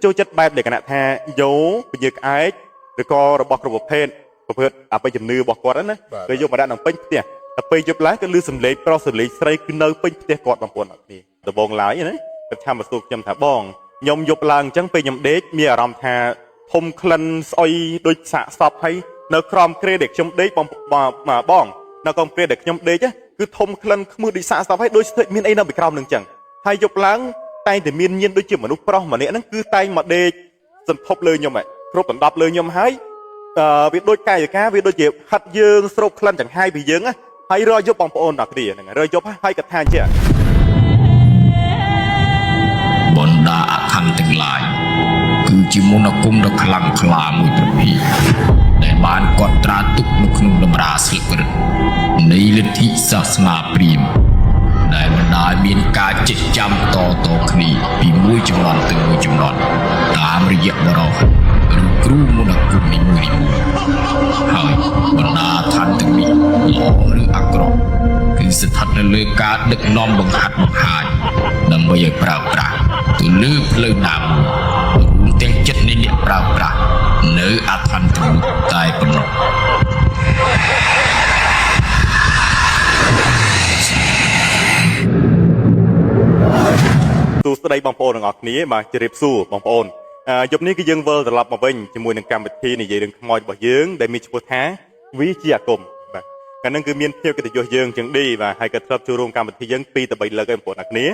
ចូលចិត្តបែបដែលគណៈថាយោពញាក្អែកឬក៏របស់គ្រប់ប្រភេទអបិជំនឿរបស់គាត់ណាគឺយកមកដាក់ក្នុងពេញផ្ទះតែពេលយប់ឡើងគឺលឺសំឡេងប្រុសសំឡេងស្រីគឺនៅពេញផ្ទះគាត់បងប្អូនអត់គ្នាដំបងឡើយណាគាត់ថាមកសួរខ្ញុំថាបងខ្ញុំយប់ឡើងអញ្ចឹងពេលខ្ញុំដេកមានអារម្មណ៍ថាធំក្លិនស្អុយដូចសាកសពហើយនៅក្រោមគ្រែដែលខ្ញុំដេកបងនៅក្រោមគ្រែដែលខ្ញុំដេកគឺធំក្លិនខ្មឺដូចសាកសពហើយដូចស្ទើរមានអីនៅពីក្រោមនឹងអញ្ចឹងហើយយប់ឡើងតែងតែមានញៀនដូចជាមនុស្សប្រុសម្នាក់ហ្នឹងគឺតែងមកដេកសន្ធប់លើខ្ញុំគ្រប់ដណ្ដប់លើខ្ញុំហើយវាដូចកាយវិការវាដូចជាហិតយើងស្រូបក្លិនចង្ហាយពីយើងហើយរយប់បងប្អូនដល់គ្នាហ្នឹងរយប់ហើយគាត់ថាអញ្ចឹងបណ្ដាអធម្មទាំងឡាយគឺជាមន្តអាគមដ៏ខ្លាំងក្លាមួយប្រភេទដែលបានកត់ត្រាទុកនៅក្នុងតម្រាស្លឹករឹតនៃលទ្ធិសាសនាព្រាហ្មណ៍ដែលបណ្ដាលមានការចិញ្ចាំតគ្នាពីមួយជំនាន់ទៅមួយជំនាន់តាមរយៈបរិះឬគ្រូមន្តអាគមនីមួយហើយបណ្ដាឋានទាំងនេះល្អឬអាក្រក់គឺស្ថិតនៅលើការដឹកនាំបង្ហាត់បង្ហាញដើម្បីឲ្យប្រើប្រាស់ទៅលើផ្លូវណាមួយរួមទាំងចិត្តនៃអ្នកប្រើប្រាស់នៅអធិដ្ឋានទាំងនោះតែប៉ុណ្ណោះសួស្តីបងប្អូនទាំងអស់គ្នាបាទជម្រាបសួរបងប្អូនយប់នេះគឺយើងវិលត្រឡប់មកវិញជាមួយនឹងកម្មវិធីនិយាយរឿងខ្មោចរបស់យើងដែលមានឈ្មោះថាវាជាអាគមបាទកាលហ្នឹងគឺមានភាពកិត្តិយសយើងចឹងឌីបាទហើយក៏ធ្លាប់ចូលរួមកម្មវិធីយើង2ទៅ3លើកហើយបងប្អូនទាំងគ្នា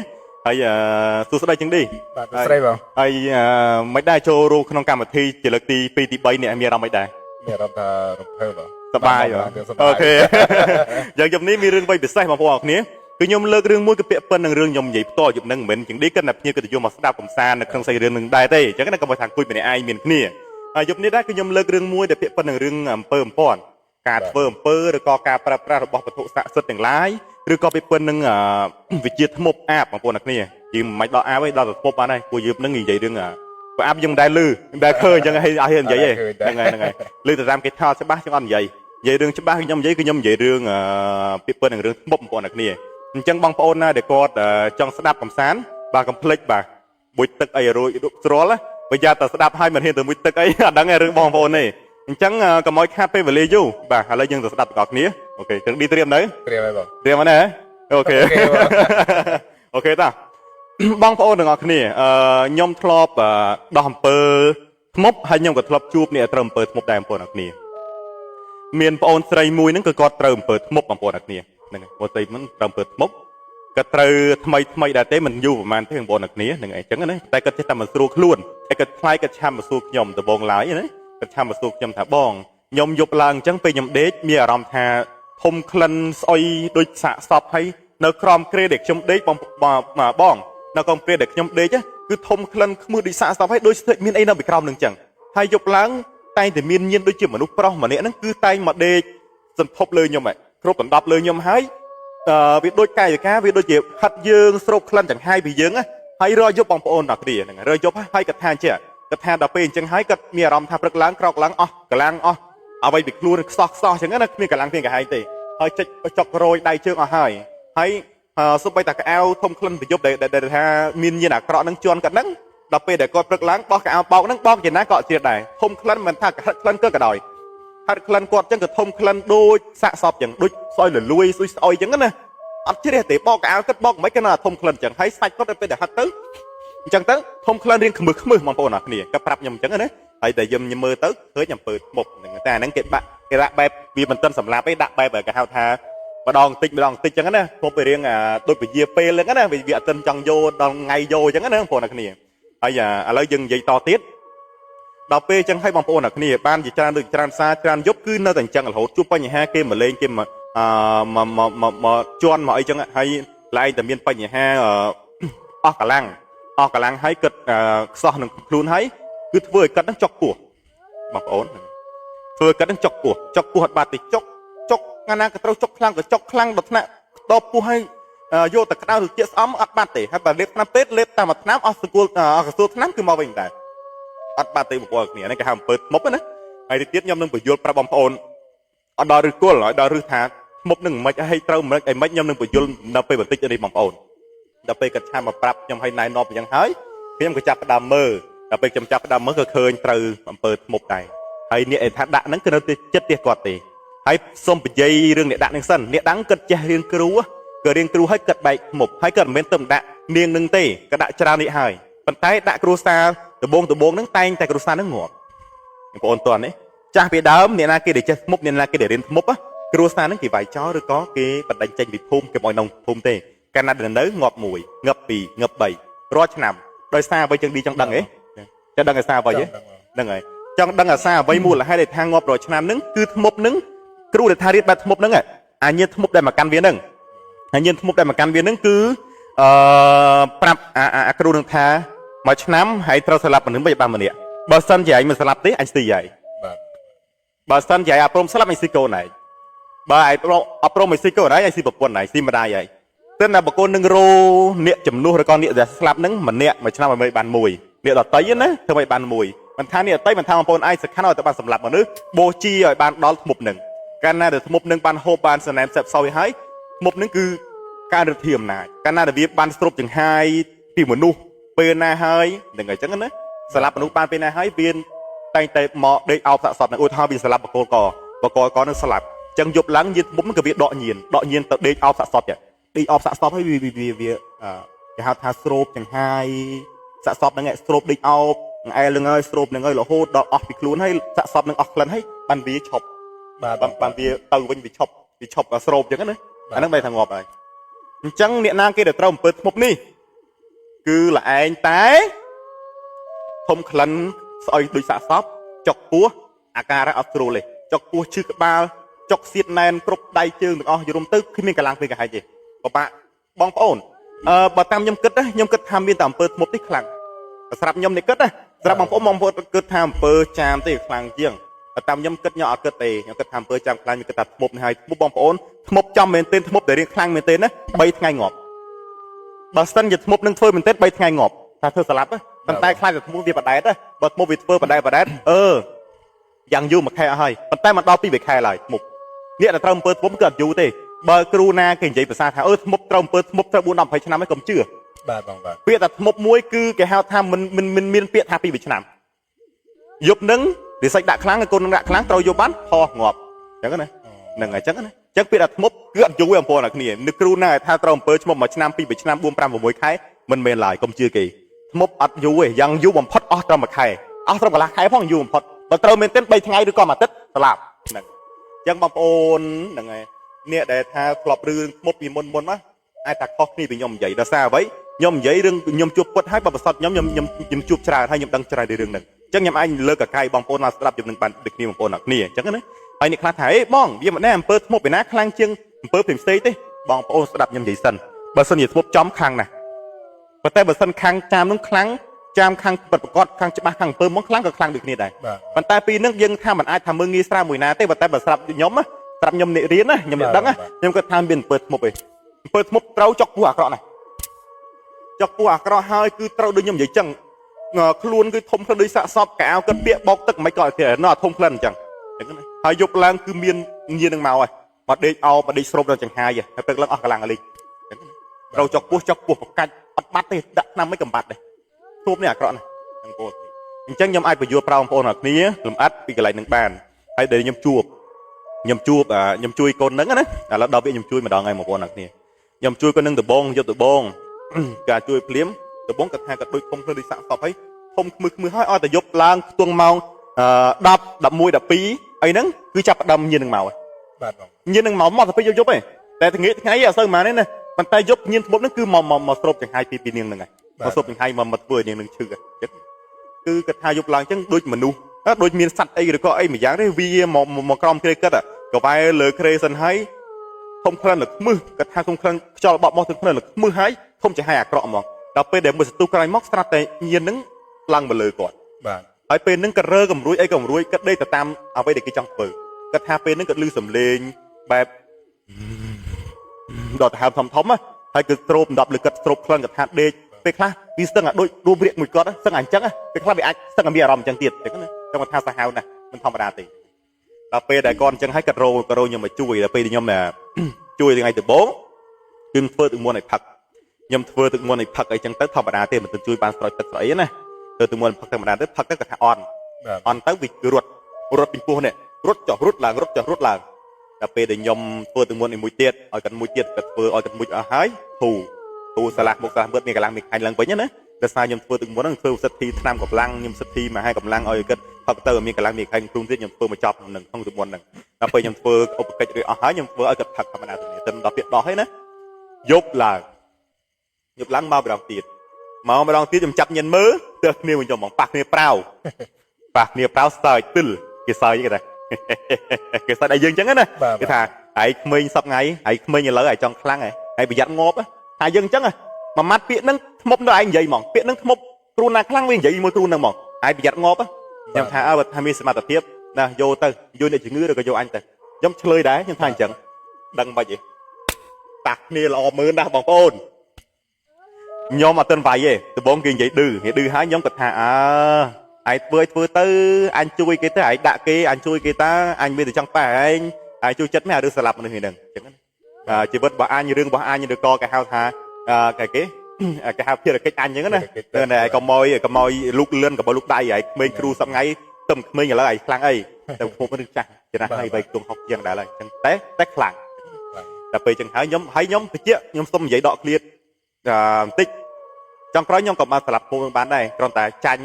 ហើយសួស្តីចឹងឌីបាទសួស្តីបងហើយមិនដែរចូលរួមក្នុងកម្មវិធីជាលើកទី2ទី3នេះមានអារម្មណ៍មិនដែរមានអារម្មណ៍ថារំភើបបងសប្បាយអូខេយើងយប់នេះមានរឿងពិសេសបងប្អូនទាំងគ្នាគឺខ្ញុំលើករឿងមួយគឺពាក់ព័ន្ធនឹងរឿងខ្ញុំនិយាយផ្ទាល់យប់ហ្នឹងមិនមែនចឹងឌីគិតតែភ្ញៀវកិត្តិយសមកស្ដាប់កំសាន្តនៅក្នុងសាច់រឿងនឹងដែរទេអញ្ចឹងណាក៏មកថាអង្គុយម្នាក់ឯងមានគ្នាហើយយប់នេះដែរគឺខ្ញុំលើករឿងមួយដែលពាក់ព័ន្ធនឹងរឿងអំពើអំព័ន្ធការធ្វើអំពើឬក៏ការប្រើប្រាស់របស់វត្ថុស័ក្តិសិទ្ធិទាំងឡាយឬក៏ពាក់ព័ន្ធនឹងវិជាធ្មប់អាបបងប្អូនទាំងគ្នាយើងមិនដល់អាបទេដល់ធ្មប់បានហើយពួកយើងហ្នឹងនិយាយរឿងបើអាបយើងមិនដែលឮមិនដែលឃើញអញ្ចឹងឲ្យនិយាយទេហ្នឹងហើយឮទៅតាមគេថតច្បាស់ចឹងអត់និយាយរឿងច្បាស់ខ្ញុំនិយាយគឺខ្ញុំនិយាយរឿងពាក្យពេចន៍នឹងរឿងធ្មប់បងប្អូនទាំងគ្នាអញ្ចឹងបងប្អូនណាដែលគាត់ចង់ស្ដាប់កំសាន្តបាទកុំភ្លេចបាទមួយទឹកអីរួចស្រួលបើយ៉ាតែស្ដាប់ហើយមិនហ៊ានទៅមួយទឹកអីអត់ដឹងរឿងបងប្អូនទេអញ្ចឹងកុំឲ្យខាតពេលវេលាយូរបាទឥឡូវយើងទៅស្ដាប់ទាំងអស់គ្នាអូខេទាំងឌីត្រៀមនៅត្រៀមហើយបងត្រៀមហើយណាអូខេអូខេតាបងប្អូនទាំងអស់គ្នាខ្ញុំធ្លាប់ដោះអំពើធ្មប់ហើយខ្ញុំក៏ធ្លាប់ជួបអ្នកត្រូវអំពើធ្មប់ដែរបងប្អូនទាំងគ្នាមានប្អូនស្រីមួយហ្នឹងគឺគាត់ត្រូវអំពើធ្មប់បងប្អូនទាំងគ្នាហ្នឹងហើយបងស្រីមិនត្រូវអំពើធ្មប់គាត់ត្រូវថ្មីដែរទេមិនយូរប្រហែលទេបងប្អូនទាំងគ្នាហ្នឹងអីចឹងណាតែគាត់ចេះតែមកស្រួលខ្លួនហើយគាត់ខ្លាចគាត់ឆាំមកសួរខ្ញុំដំបងឡើយណាគាត់ឆាំមកសួរខ្ញុំថាបងខ្ញុំយប់ឡើងអញ្ចឹងពេលខ្ញុំដេកមានអារម្មណ៍ថាធំក្លិនស្អុយដូចសាកសពហើយនៅក្រោមគ្រែដែលខ្ញុំដេកបងនៅក្រោមគ្រែដែលខ្ញុំដេកគឺធំក្លិនខ្មឺដូចសាកសពហើយដូចស្ទើរមានអីនៅពីក្រោមនឹងអញ្ចឹងហើយយប់ឡើងតែងតែមានញៀនដូចជាមនុស្សប្រុសម្នាក់ហ្នឹងគឺតែងមកដេកសន្ធប់លើខ្ញុំគ្រប់ដណ្ដប់លើខ្ញុំហើយវាដូចកាយវិការវាដូចជាហិតយើងស្រូបក្លិនចង្ហាយពីយើងហើយរយប់បងប្អូនដល់គ្នាហ្នឹងរយប់ហើយគាត់ថាអញ្ចឹងគាត់ថាដល់ពេលអញ្ចឹងហើយគាត់មានអារម្មណ៍ថាព្រឹកឡើងក្រោកឡើងអស់កម្លាំងអស់អ្វីពីខ្លួនខ្សោះអញ្ចឹងណាគ្មានកម្លាំងគ្មានកាហាយទេហើយចុចរយដៃជើងអស់ហើយសូម្បីតែកៅអៅធំក្លិនប្រយុទ្ធដែលថាមានញៀនអាក្រក់ហ្នឹងជន់គាត់ហ្នឹងដល់ពេលដែលគាត់ព្រឹកឡើងបោះកៅអៅបោកហ្នឹងបោកយ៉ាងណាក៏អត់ជ្រាបដែរធំក្លិនមិនថាហិតក្លិនក៏ដោយហិតក្លិនគាត់អញ្ចឹងក៏ធំក្លិនដូចសាកសពអញ្ចឹងដូចស្អុយលលួយស្អុយអញ្ចឹងណាអត់ជ្រាបទេបោកកៅអៅគាត់បោកមិនក៏ណាធំក្លិនអញ្ចឹងហើយសាច់គាត់ទៅពេលដែលហិតទៅអញ្ចឹងទៅធំក្លិនរៀងខ្មឹសបងប្អូនអរគ្នាគាត់ប្រាប់ខ្ញុំអញ្ចឹងណាហើយតែខ្ញុំមើលទៅឃើញអំពើធ្មប់ហ្នឹងតែអាហ្នឹងគេដាក់បែបវាមិនទាន់សម្លាប់ទេដាក់បែបគេហៅថាម្ដងតិចអញ្ចឹងណាធ្មប់វារៀងដូចពជាពេលហ្នឹងណាវាអត់ទាន់ចង់យកដល់ថ្ងៃយកអញ្ចឹងណាបងប្អូនអរគ្នាហើយឥឡូវយើងនិយាយតទៀតដល់ពេលអញ្ចឹងឲ្យបងប្អូនអរគ្នាបានជាច្រើនដូចច្រើនសារច្រើនយប់គឺនៅតែអញ្ចឹងរហូតជួបបញ្ហាគេមកលេងគេមកជន់មកអីចឹងហើយឡើងតែមានបញ្ហាអស់កម្លាំងហើយគិតខ្សោះនឹងខ្លួនហើយគឺធ្វើឲ្យគាត់នឹងចុកពោះបងប្អូនធ្វើឲ្យគាត់នឹងចុកពោះអត់បាត់ទេចុកកាលណាក៏ត្រូវចុកខ្លាំងក៏ចុកខ្លាំងដល់ថ្នាក់តបពោះហើយយកតែក្តៅទៅជាស្អំអត់បាត់ទេហើយបើលេបថ្នាំពេទ្យលេបតាមមួយថ្នាំអស់ស្រួលថ្នាំគឺមកវិញដែរអត់បាត់ទេបងប្អូនគ្នានេះគេហៅអំពើធ្មប់ណាហើយទីទៀតខ្ញុំនឹងបញ្យល់ប្រាប់បងប្អូនអត់ដល់ឬគល់ឲ្យដល់ឬថាធ្មប់នឹងមិនឲ្យត្រូវមិនអីមិនខ្ញុំនឹងបញ្យល់នៅពេលបន្តិចនេះបងប្អូនដល់ពេលគាត់ឆាំមកប្រាប់ខ្ញុំឲ្យណែនាំយ៉ាងហើយខ្ញុំក៏ចាប់ផ្ដើមមើល ដល់ពេលខ្ញុំចាប់ផ្ដើមមើលក៏ឃើញត្រូវអំពើធ្មប់ដែរហើយអ្នកឯថាដាក់ហ្នឹងគឺនៅចិត្តទៀតគាត់ទេហើយសូមបញ្ញារឿងអ្នកដាក់ហ្នឹងសិនអ្នកដាក់គិតចេះរៀងគ្រូក៏រៀងគ្រូហើយគិតបែកធ្មប់ហើយក៏មិនមែនទៅដាក់នាងនឹងទេក៏ដាក់ច្រើននេះហើយប៉ុន្តែដាក់គ្រូសាដបងហ្នឹងតែងតែគ្រូសាហ្នឹងងាប់បងប្អូនតើនេះចាស់ពីដើមអ្នកណាគេដែលចេះធ្មប់អ្នកណាគេដែលរៀនធ្មប់គ្រួសារហ្នឹងគេវាយចោលឬក៏គេបណ្ដេញចេញពីភូមិគេមកក្នុងភូមិទេកាលណាដែលនៅងាប់1ងាប់2ងាប់3រាល់ឆ្នាំដោយសារអ្វីចឹងឌីចង់ដឹងហ៎ចង់ដឹងអាសាអ្វីហ្នឹងហើយចង់ដឹងអាសាអ្វីមូលហេតុដែលថាងាប់រាល់ឆ្នាំហ្នឹងគឺធ្មប់ហ្នឹងគ្រូដែលថារៀនបែបធ្មប់ហ្នឹងអាញាធ្មប់ដែលមកកាន់វាហ្នឹងអាញាធ្មប់ដែលមកកាន់វាហ្នឹងគឺប្រាប់អាគ្រូនឹងថាមួយឆ្នាំហើយត្រូវស្លាប់មនុស្សមិនបានម្នាក់បើសិនជាឯងមិនស្លាប់ទេអញស្ទីហើយបាទបើសិនជាឯងអព្រមស្លាប់អញស្ទីកូនឯងបើឯងអព្រមមិនស្ទីកូនឯងអញស្ទីប្រពន្ធឯងស្ទីម្ដាយឯងតែណាបកូននឹងរោអ្នកចំនួនឬក៏អ្នកដែលស្លាប់ហ្នឹងម្នាក់មួយឆ្នាំឲ្យបានមួយអ្នកដតីណាធ្វើឲ្យបានមួយមិនថាអ្នកដតីមិនថាបងប្អូនឯងសក្ខណៈឲ្យតែបានសម្លាប់មនុស្សបូជាឲ្យបានដល់ធ្មប់ហ្នឹងកាលណាដែលធ្មប់ហ្នឹងបានហូបបានសណែនសេពសោយហើយធ្មប់ហ្នឹងគឺការរឹតធៀមអំណាចកាលណាដែលវាបានស្រូបចង្ហាយពីមនុស្សពេលណាហើយហ្នឹងហើយអញ្ចឹងណាស្លាប់មនុស្សបានពេលណាហើយវាតែងតែមកដេកអោបសាកសពនឹងឧទាហរណ៍វាស្លាប់បកលកនឹងស្លាប់អញ្ចឹងយប់ឡើងញៀនធ្មប់ហ្នឹងក៏វាដកញៀនទៅដេកអោបសាកសពដេកអោបសាកសពហើយវាគេហៅថាស្រូបចង្ហាយសាកសពហ្នឹងស្រូបដេកអោបអែលនឹងហើយស្រូបនឹងហើយរហូតដល់អស់ពីខ្លួនហើយសាកសពនឹងអស់ក្លិនហើយបានវាឈប់បានវាទៅវិញវាឈប់ស្រូបអញ្ចឹងណាអាហ្នឹងបែរថាងាប់ហើយអញ្ចឹងអ្នកណាគេដែលត្រូវអំពើធ្មប់នេះគឺល្ឯងតែធំក្លិនស្អុយដូចសាកសពចុកពោះអាការៈអត់ស្រួលទេចុកពោះឈឺក្បាលចុកសៀតណែនគ្រប់ដៃជើងទាំងអស់យរុំទៅគ្មានកម្លាំងពេលកាហាច់ទេបបាក់បងប្អូនបើតាមខ្ញុំគិតថាមានតែអំពើធ្មប់នេះខ្លាំងសម្រាប់ខ្ញុំនេះគិតសម្រាប់បងប្អូនគិតថាអំពើចាមទេខ្លាំងជាងតាមខ្ញុំគិតខ្ញុំអត់គិតទេខ្ញុំគិតថាអំពើចាមខ្លាំងខ្ញុំគិតថាធ្មប់នេះហើយធ្មប់បងប្អូនធ្មប់ចំមែនទេធ្មប់ដែលរៀងខ្លាំងមែនទេណា3ថ្ងៃងាប់បើសិនជាធ្មប់នឹងធ្វើមែនទេ3ថ្ងៃងាប់ថាធ្វើស្លាប់ប៉ុន្តែខ្លាចតែធ្មប់វាបដែតបើធ្មប់វាធ្វើបដែតយ៉ាងយូរ1ខែអស់ហើយប៉ុន្តែមិនដល់2ខែឡើយធ្មប់អ្នកដែលត្រូវអំពើធ្មប់គឺអត់យូរទេបើគ្រូណាគេនិយាយភាសាថាធ្មប់ត្រូវអំពើធ្មប់ត្រូវ4 10 20ឆ្នាំហើយកុំជឿបាទបងបាទពាក្យថាធ្មប់មួយគឺគេហៅថាមិនមានពាក្យថា2ឆ្នាំយប់នឹងវាសាច់ដាក់ខ្លាំងកូននឹងដាក់ខ្លាំងត្រូវយប់បានខុសងាប់អញ្ចឹងណាហ្នឹងហើយអញ្ចឹងណាអញ្ចឹងពាក្យថាធ្មប់គឺអត់យូរទេបងប្អូនអ្នកគ្នានឹកគ្រូណាថាត្រូវអំពើឈ្មោះ1ឆ្នាំ2ឆ្នាំ4 5 6ខែមិនមែនឡើយកុំជឿគេធ្មប់អត់យូរទេយ៉ាងយូរបំផុតអស់ត្រឹម1ខែអស់ត្រឹមកន្លះខែផងយូរបំផុតបើត្រូវមែនទែន3ថ្ងៃឬក៏1អាទិត្យស្លាប់ហ្នឹងអញ្ចឹងបងប្អូនហ្នឹងហើយអ្នកដែលថាធ្លាប់រឿងធ្មប់ពីមុនមកអាចថាខុសគ្នាពីខ្ញុំនិយាយដោយសារអ្វីខ្ញុំនិយាយរឿងខ្ញុំជួបពុតហើយបើប្រសពខ្ញុំជួបច្រើនហើយខ្ញុំដឹងច្រើនពីរឿងហ្នឹងអញ្ចឹងខ្ញុំអាចលើកកកាយបងប្អូនមកស្ដាប់ខ្ញុំនឹងបានដូចគ្នាបងប្អូនអ្នកគ្នាអញ្ចឹងណាហើយអ្នកខ្លះថាអេបងវាមិនដែរអំពើធ្មប់ពីណាខ្លាំងជាងអំពើផ្សេងទេបងប្អូនស្ដាប់ខ្ញុំនិយាយសិនបើសិនជាធ្មប់ចំខាងណាប៉ុន្តែបើសិនខាងចាមនោះខ្លាំងចាមខាងប្រកបខាងច្បាស់ខាងអំពើមកខ្លាំងក៏ខ្លាំងដូចគ្នាដែរប៉ុន្តែពីនឹងយើងថាមិនអាចថាមើងងាយស្រាលមួយណាទេប៉ុន្តែបើស្ដាប់ខ្ញុំណាស្ដាប់ខ្ញុំអ្នករៀនណាខ្ញុំអ្នកដឹងណាខ្ញុំគាត់ថាមានអំពើធ្មប់ឯងអំពើធ្មប់ត្រូវចុកពោះអាក្រក់ណាស់ចុកពោះអាក្រក់ហើយគឺត្រូវដូចខ្ញុំនិយាយចឹងខ្លួនគឺធំខ្លួនដូចសាកសពកៅគិតពាកបោកទឹកមិនក៏ទេណោះធំក្លិនអញ្ចឹងណាហើយយប់ឡើងគឺមានញៀននឹងមកហើយមកដេកអោបដេកស្រូបដល់ចង្ហាយហើយព្រឹកឡើងអស់កម្លាំងអលីត្រូវចុកពោះប្រកាច់អត់បាត់ទេដាក់ឆ្នាំមិនកំបាត់ទេធូបនេះអាក្រក់ណាស់ហ្នឹងបងអញ្ចឹងខ្ញុំអាចបញ្យល់ប្រាប់បងប្អូនអ្នកគ្នាលំអិតពីកន្លែងនឹងបានហើយដែលខ្ញុំជួយកូនហ្នឹងណាឥឡូវដល់វាខ្ញុំជួយម្ដងហើយបងប្អូនអ្នកគ្នាខ្ញុំជួយកូននឹងដបងយកដបងការជួយភ្លាមដបងគាត់ថាគាត់ដូចធំខ្លួនដូចសាក់សពហើយធំខ្មឹសហើយអត់តែយប់ឡើងខ្ទង់ម៉ោង10 11 12អីហ្នឹងគឺចាប់ផ្ដើមញៀននឹងមកហើយបាទបងញៀននឹងមកទៅពេលយប់ឯងតែថ្ងៃអត់សូវប៉ុន្មានទេណាប៉ុន្តែយប់ញៀនធ្មប់ហ្នឹងគឺមកស្រូបចង្ហាយពីនាងហ្នឹងហើយមកស្រូបចង្ហាយមកធ្វើនាងនឹងឈឺអញ្ចឹងគឺគាត់ថាយប់ឡើងអញ្ចឹងដូចមនុស្សដូចមានសត្វអីឬក៏អីម្យ៉ាងទេវាមកក្រោមក្រេគិតក៏វាយលើក្រេសិនហើយធំក្លិនលើខ្មឹសគាត់ថាធំក្លិនខ្យល់បក់មកទៅក្លិនលើខ្មឹសហើយធំចង្ហាយអាក្រក់ហ្មងដល់ពេលដែលមួយសន្ទុះក្រោយមកស្រាប់តែញៀនហ្នឹងឡើងមកលើគាត់បាទហើយពេលហ្នឹងគាត់រើកំរួយអីក៏រួយគាត់ដេកទៅតាមអ្វីដែលគេចង់ធ្វើគាត់ថាពេលហ្នឹងគាត់ឮសំឡេងបែបដល់ទៅហើមធំហើយគឺទ្រោប10លើគាត់ទ្រោបក្លិនគាត់ថាដេកពេលខ្លះវាស្ទឹងអាដូចរួមរៀកមួយគាត់ស្ទឹងអញ្ចឹងពេលខ្លះវាអាចស្ទឹងមានអារម្មណ៍អញ្ចឹងទៀតអញ្ចឹងណាចង់ថាសាហាវណាស់មិនធម្មតាទេដល់ពេលដែលគាត់អញ្ចឹងហើយគាត់រោខ្ញុំមកជួយដល់ពេលខ្ញុំជួយថ្ងៃដំបូងគឺធ្វើទឹកមុនឲ្យផឹកខ្ញុំធ្វើទឹកមុនឲ្យផឹកអីចឹងទៅធម្មតាទេមិនទៅជួយបានស្រោចទឹកស្អីណា ទៅទៅមុនផឹកធម្មតាទៅផឹកទៅក៏ថាអន់ទៅវារត់ពីពោះនេះរត់ចុះរត់ឡើងរត់ចុះរត់ឡើងដល់ពេលដែលខ្ញុំធ្វើទៅមុនមួយទៀតឲ្យកាន់មួយទៀតក៏ធ្វើឲ្យកាន់មួយអស់ហើយធូសាឡាមុខសាឡាមើលមានកលាំងមានខាញ់ឡើងវិញណាដោយសារខ្ញុំធ្វើទៅមុនហ្នឹងធ្វើសិទ្ធិថ្នាំកម្លាំងខ្ញុំសិទ្ធិមកឲ្យកម្លាំងឲ្យគាត់ផឹកទៅមានកលាំងមានខាញ់គ្រូទៀតខ្ញុំធ្វើមកចប់នឹងក្នុងទៅមុនហ្នឹងដល់ពេលខ្ញុំធ្វើឧបកិច្ចរួចអស់ហើយខ្ញុំធ្វើឲ្យគាត់ផឹកធម្មតាទៅនេះទៅដល់ពេលដោះហើយណាយប់ឡើងមកម្ដងទៀតខ្ញុំចាប់ញ៉ាំមើលទើគ្នាវិញខ្ញុំហ្មងប៉ះគ្នាប្រៅសើចទិលគេសើចគេថាគេសើចឲ្យយើងអញ្ចឹងណាគេថាឯងក្មេងសពថ្ងៃឯងក្មេងឥឡូវឯងចង់ខ្លាំងឯងប្រយ័ត្នងាប់ថាយើងអញ្ចឹងមួយម៉ាត់ពាក្យហ្នឹងធ្មប់ដល់ឯងនិយាយហ្មងពាក្យហ្នឹងធ្មប់គ្រូណាខ្លាំងវានិយាយមួយគ្រូហ្នឹងហ្មងឯងប្រយ័ត្នងាប់ខ្ញុំថាបើថាមានសមត្ថភាពណាយកទៅយកអ្នកជំងឺឬក៏យកអញទៅខ្ញុំឆ្លើយដែរខ្ញុំថាអញ្ចឹងដឹងមិនទេប៉ះគ្នាល្អមើលណាស់បងប្អូនខ្ញុំអត់ទាន់វាយទេដំបងគេនិយាយឌឺហើយខ្ញុំគាត់ថាឯងធ្វើទៅអញជួយគេទៅឯងដាក់គេអញជួយគេតាអញមានតែចង់ប៉ះឯងជួយចិត្តមែនឬស្លាប់មនុស្សនេះហ្នឹងអញ្ចឹងជីវិតរបស់អញរឿងរបស់អញឬក៏គេហៅថាគេហៅភារកិច្ចអញអញ្ចឹងណាតែកុំឲ្យលូកលឿនកុំឲ្យលូកដៃឯងក្មេងគ្រូសប្ងៃទឹមក្មេងឥឡូវឯងខ្លាំងអីតែភពនឹងចាស់ចំណាស់ហើយបីខ្ទង់60ជាងដែរហើយអញ្ចឹងតែខ្លាំងតែពេលអញ្ចឹងហើយខ្ញុំតិចខ្ញុំសុំនិយាយដកឃ្លាតបន្តិចចុងក្រោយខ្ញុំក៏បានស្លាប់ភពនឹងបានដែរគ្រាន់តែចាញ់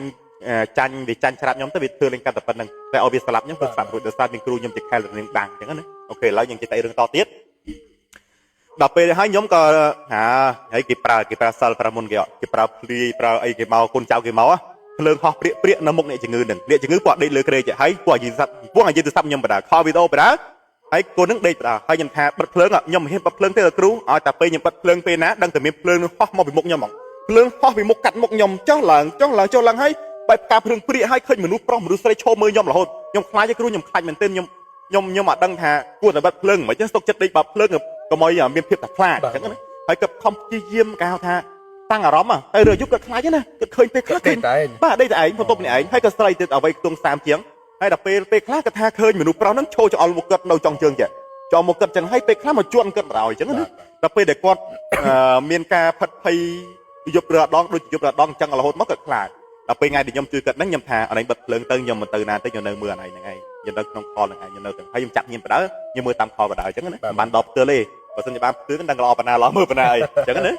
ច្រាប់ខ្ញុំទៅវាធ្វើលេងកាត់តែប៉ុណ្្នឹងតែឲ្យវាស្លាប់ខ្ញុំគឺស្លាប់រួចដោយសារមានគ្រូខ្ញុំជាខែលរៀងបាំងអញ្ចឹងណាអូខេឥឡូវយើងជិះតែរឿងតទៀតដល់ពេលហើយខ្ញុំក៏ហើយគេប្រើសិលប្រើមុនគេប្រើភ្លីប្រើអីគេមកកូនចៅគេមកភ្លើងហោះព្រាកនៅមុខអ្នកជំងឺនឹងអ្នកជំងឺគាត់ដេកលើក្រេចហើយពួកអាយស័ព្ទខ្ញុំបដាខលវីដេអូបដាហើយកូននឹងដេកបដាហើយខ្ញុំថាបិទភ្លើងខ្ញុំមិនហ៊ានបិទភ្លើងទេគ្រូឲ្យតែពេលខ្ញុំបិទភ្លើងពេលណាដឹងតែមានភ្លើងនឹងហោះមកពីមុខខ្ញុំហ្មងភ្លើងហោះពីមុខកាត់មុខខ្ញុំចុះឡើងហើយបែបផ្កាភ្លើងព្រាកហើយឃើញមនុស្សប្រុសមនុស្សស្រីឈរមើលខ្ញុំរហូតខ្ញុំខ្លាចទេគ្រូខ្ញុំខ្លាចមែនទែនខ្ញុំអត់ដឹងថាគួរតែបិទភ្លើងមិនចឹងស្ទុកចិត្តដេកបើភ្លើងកុំឲ្យមានភាពតែខ្លាចអញ្ចឹងណាហើយក៏ខំព្យាយាមគេហៅថាតាំងអារម្មណ៍ហើយរយប់ក៏ខ្លាចណាគាត់ឃើញពេលខ្លះឃើញបាទដេកតែឯងបន្ទប់ម្នាក់ឯងហើយក៏ស្រីទៀតអ្វីខ្ទង់30ជាងហើយដល់ពេលខ្លះគាត់ថាឃើញមនុស្សប្រុសហ្នឹងឈរចោលមុខគាត់នៅចុងជើងចេះចោលមុខគាត់ចឹងហើយពេលខ្លះមកជួនគាត់បរោយអញ្ចឹងណាដល់ពេលដែលគាត់មានការផិតភ័យយប់រដងដូចយប់រដងអញ្ចឹងរហូតមកគាត់ខ្លាចដល់ពេលថ្ងៃដែលខ្ញុំជួយគាត់ហ្នឹងខ្ញុំថាអនឯងបិទភ្លើងទៅខ្ញុំមិនទៅណាទេខ្ញុំនៅមើលអនឯងហ្នឹងឯងខ្ញុំនៅក្នុងខលហ្នឹងឯងខ្ញុំនៅទាំងហើយខ្ញុំចាប់ញៀនបដៅខ្ញុំមើលតាមខលបដៅអញ្ចឹងណាមិនបានដល់ផ្ទើទេបើសិនជាបានផ្ទើដឹងល្អប៉ុណ្ណាល្អមើលប៉ុណ្ណាអីអញ្ចឹងណា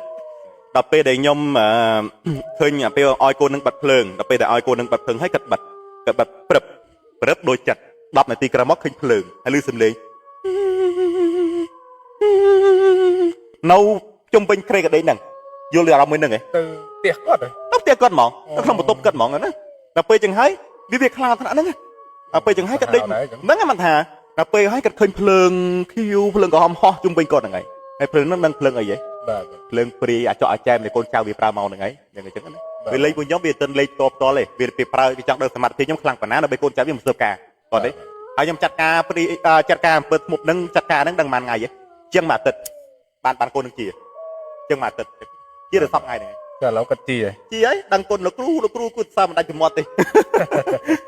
ដល់ពេលដែលខ្ញុំឃើញពេលឲ្យកូននឹងបិទភ្លើងដល់ពេលដែលឲ្យកូននឹងបិទភ្លើងហើយគាត់បិទព្រឹបដូចចិត្ត10នាទីក្រោយមកឃើញភ្លើងហើយឮសំឡេងនៅជុំវិញក្រេកដេកហ្នឹងយល់អារម្មណ៍មួយហ្នឹងឯងទៅផ្ទះគាត់ហ្មងនៅក្នុងបន្ទប់គាត់ហ្មងណាដល់ពេលចឹងហើយវាខ្លាំងថ្នាក់ហ្នឹងដល់ពេលចឹងហើយគាត់ដេកហ្នឹងមិនថាដល់ពេលហើយគាត់ឃើញភ្លើងខៀវភ្លើងក្រហមហោះជុំវិញគាត់ហ្នឹងឯងហើយភ្លើងហ្នឹងនឹងភ្លើងអីហ៎បាទភ្លើងព្រាយអាចកអាចែមនៃកូនចៅវាប្រើមកហ្នឹងឯងយ៉ាងអញ្ចឹងណាវាលេងពួកខ្ញុំវាទៅលេងតបតទេវាប្រើវាចង់ដល់សមត្ថភាពខ្ញុំខ្លាំងប៉ុណ្ណាដើម្បីកូនចៅវាមិនស៊ើបការគាត់ទេហើយខ្ញុំចាត់ការអំពើធ្មប់ហ្នឹងចាត់ការហ្នឹងដឹងប៉ុន្មានថ្ងៃជាងមួយអាទិត្យបានកូននឹងជាងមួយអាទិត្យជាដល់10ថ្ងៃហ្នឹងតែឥឡូវគាត់ជាហើយដឹងគុណលោកគ្រូគូសើមិនដាច់ពីមាត់ទេ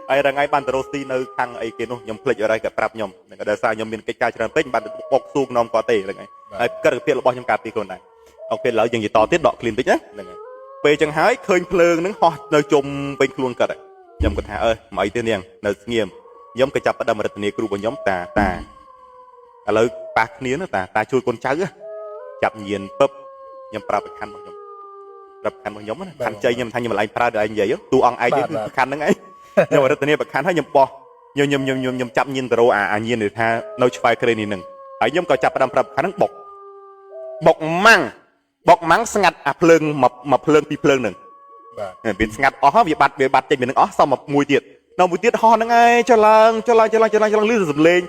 ហើយរងៃបានទៅរស់ទីនៅខាងអីគេនោះខ្ញុំភ្លេចอะไรគាត់ប្រាប់ខ្ញុំនឹងដោយសារខ្ញុំមានកិច្ចការច្រើនពេកបានបុកស៊ូងនាំគាត់ទេហ្នឹងហើយកិត្តិភាពរបស់ខ្ញុំការពារខ្លួនដែរអូខេឥឡូវយើងនិយាយតទៀតដកឃ្លីនតិចណាហ្នឹងហើយពេលចឹងហើយឃើញភ្លើងហ្នឹងហោះនៅជុំវិញខ្លួនគាត់ខ្ញុំគាត់ថាមិនអីទេនាងនៅស្ងៀមខ្ញុំក៏ចាប់ផ្ដើមរតនាគ្រូរបស់ខ្ញុំតាឥឡូវប៉ះគ្នាណាតាជួយកូនចៅចាប់ញៀនពឹបខ្ញុំប្រាប់ប្រខណ្ឌរបស់ខ្ញុំប្រាប់ប្រខណ្ឌរបស់ខ្ញុំណាខណ្ឌជ័យខ្ញុំថាខ្ញុំមិនឯងប្រើដល់ឯងនិយាយទូអង្គឯងទេគឺប្រខណ្ឌហ្នឹងឯងខ្ញុំរតនាប្រខណ្ឌហើយខ្ញុំបោះខ្ញុំចាប់ញៀនទៅរកអាញៀននេះថានៅឆ្វែក្រេនេះហ្នឹងហើយខ្ញុំក៏ចាប់ផ្ដើមប្រាប់ប្រខណ្ឌហ្នឹងបុកម៉ាំងស្ងាត់អាភ្លើងមកភ្លើងពីរភ្លើងហ្នឹងបាទវាស្ងាត់អស់ហើយវាបាត់ចេញពីហ្នឹងអស់សមមួយទៀតនៅមួយទៀតហោះហ្នឹងឯងចុះឡើងលឺសំឡេង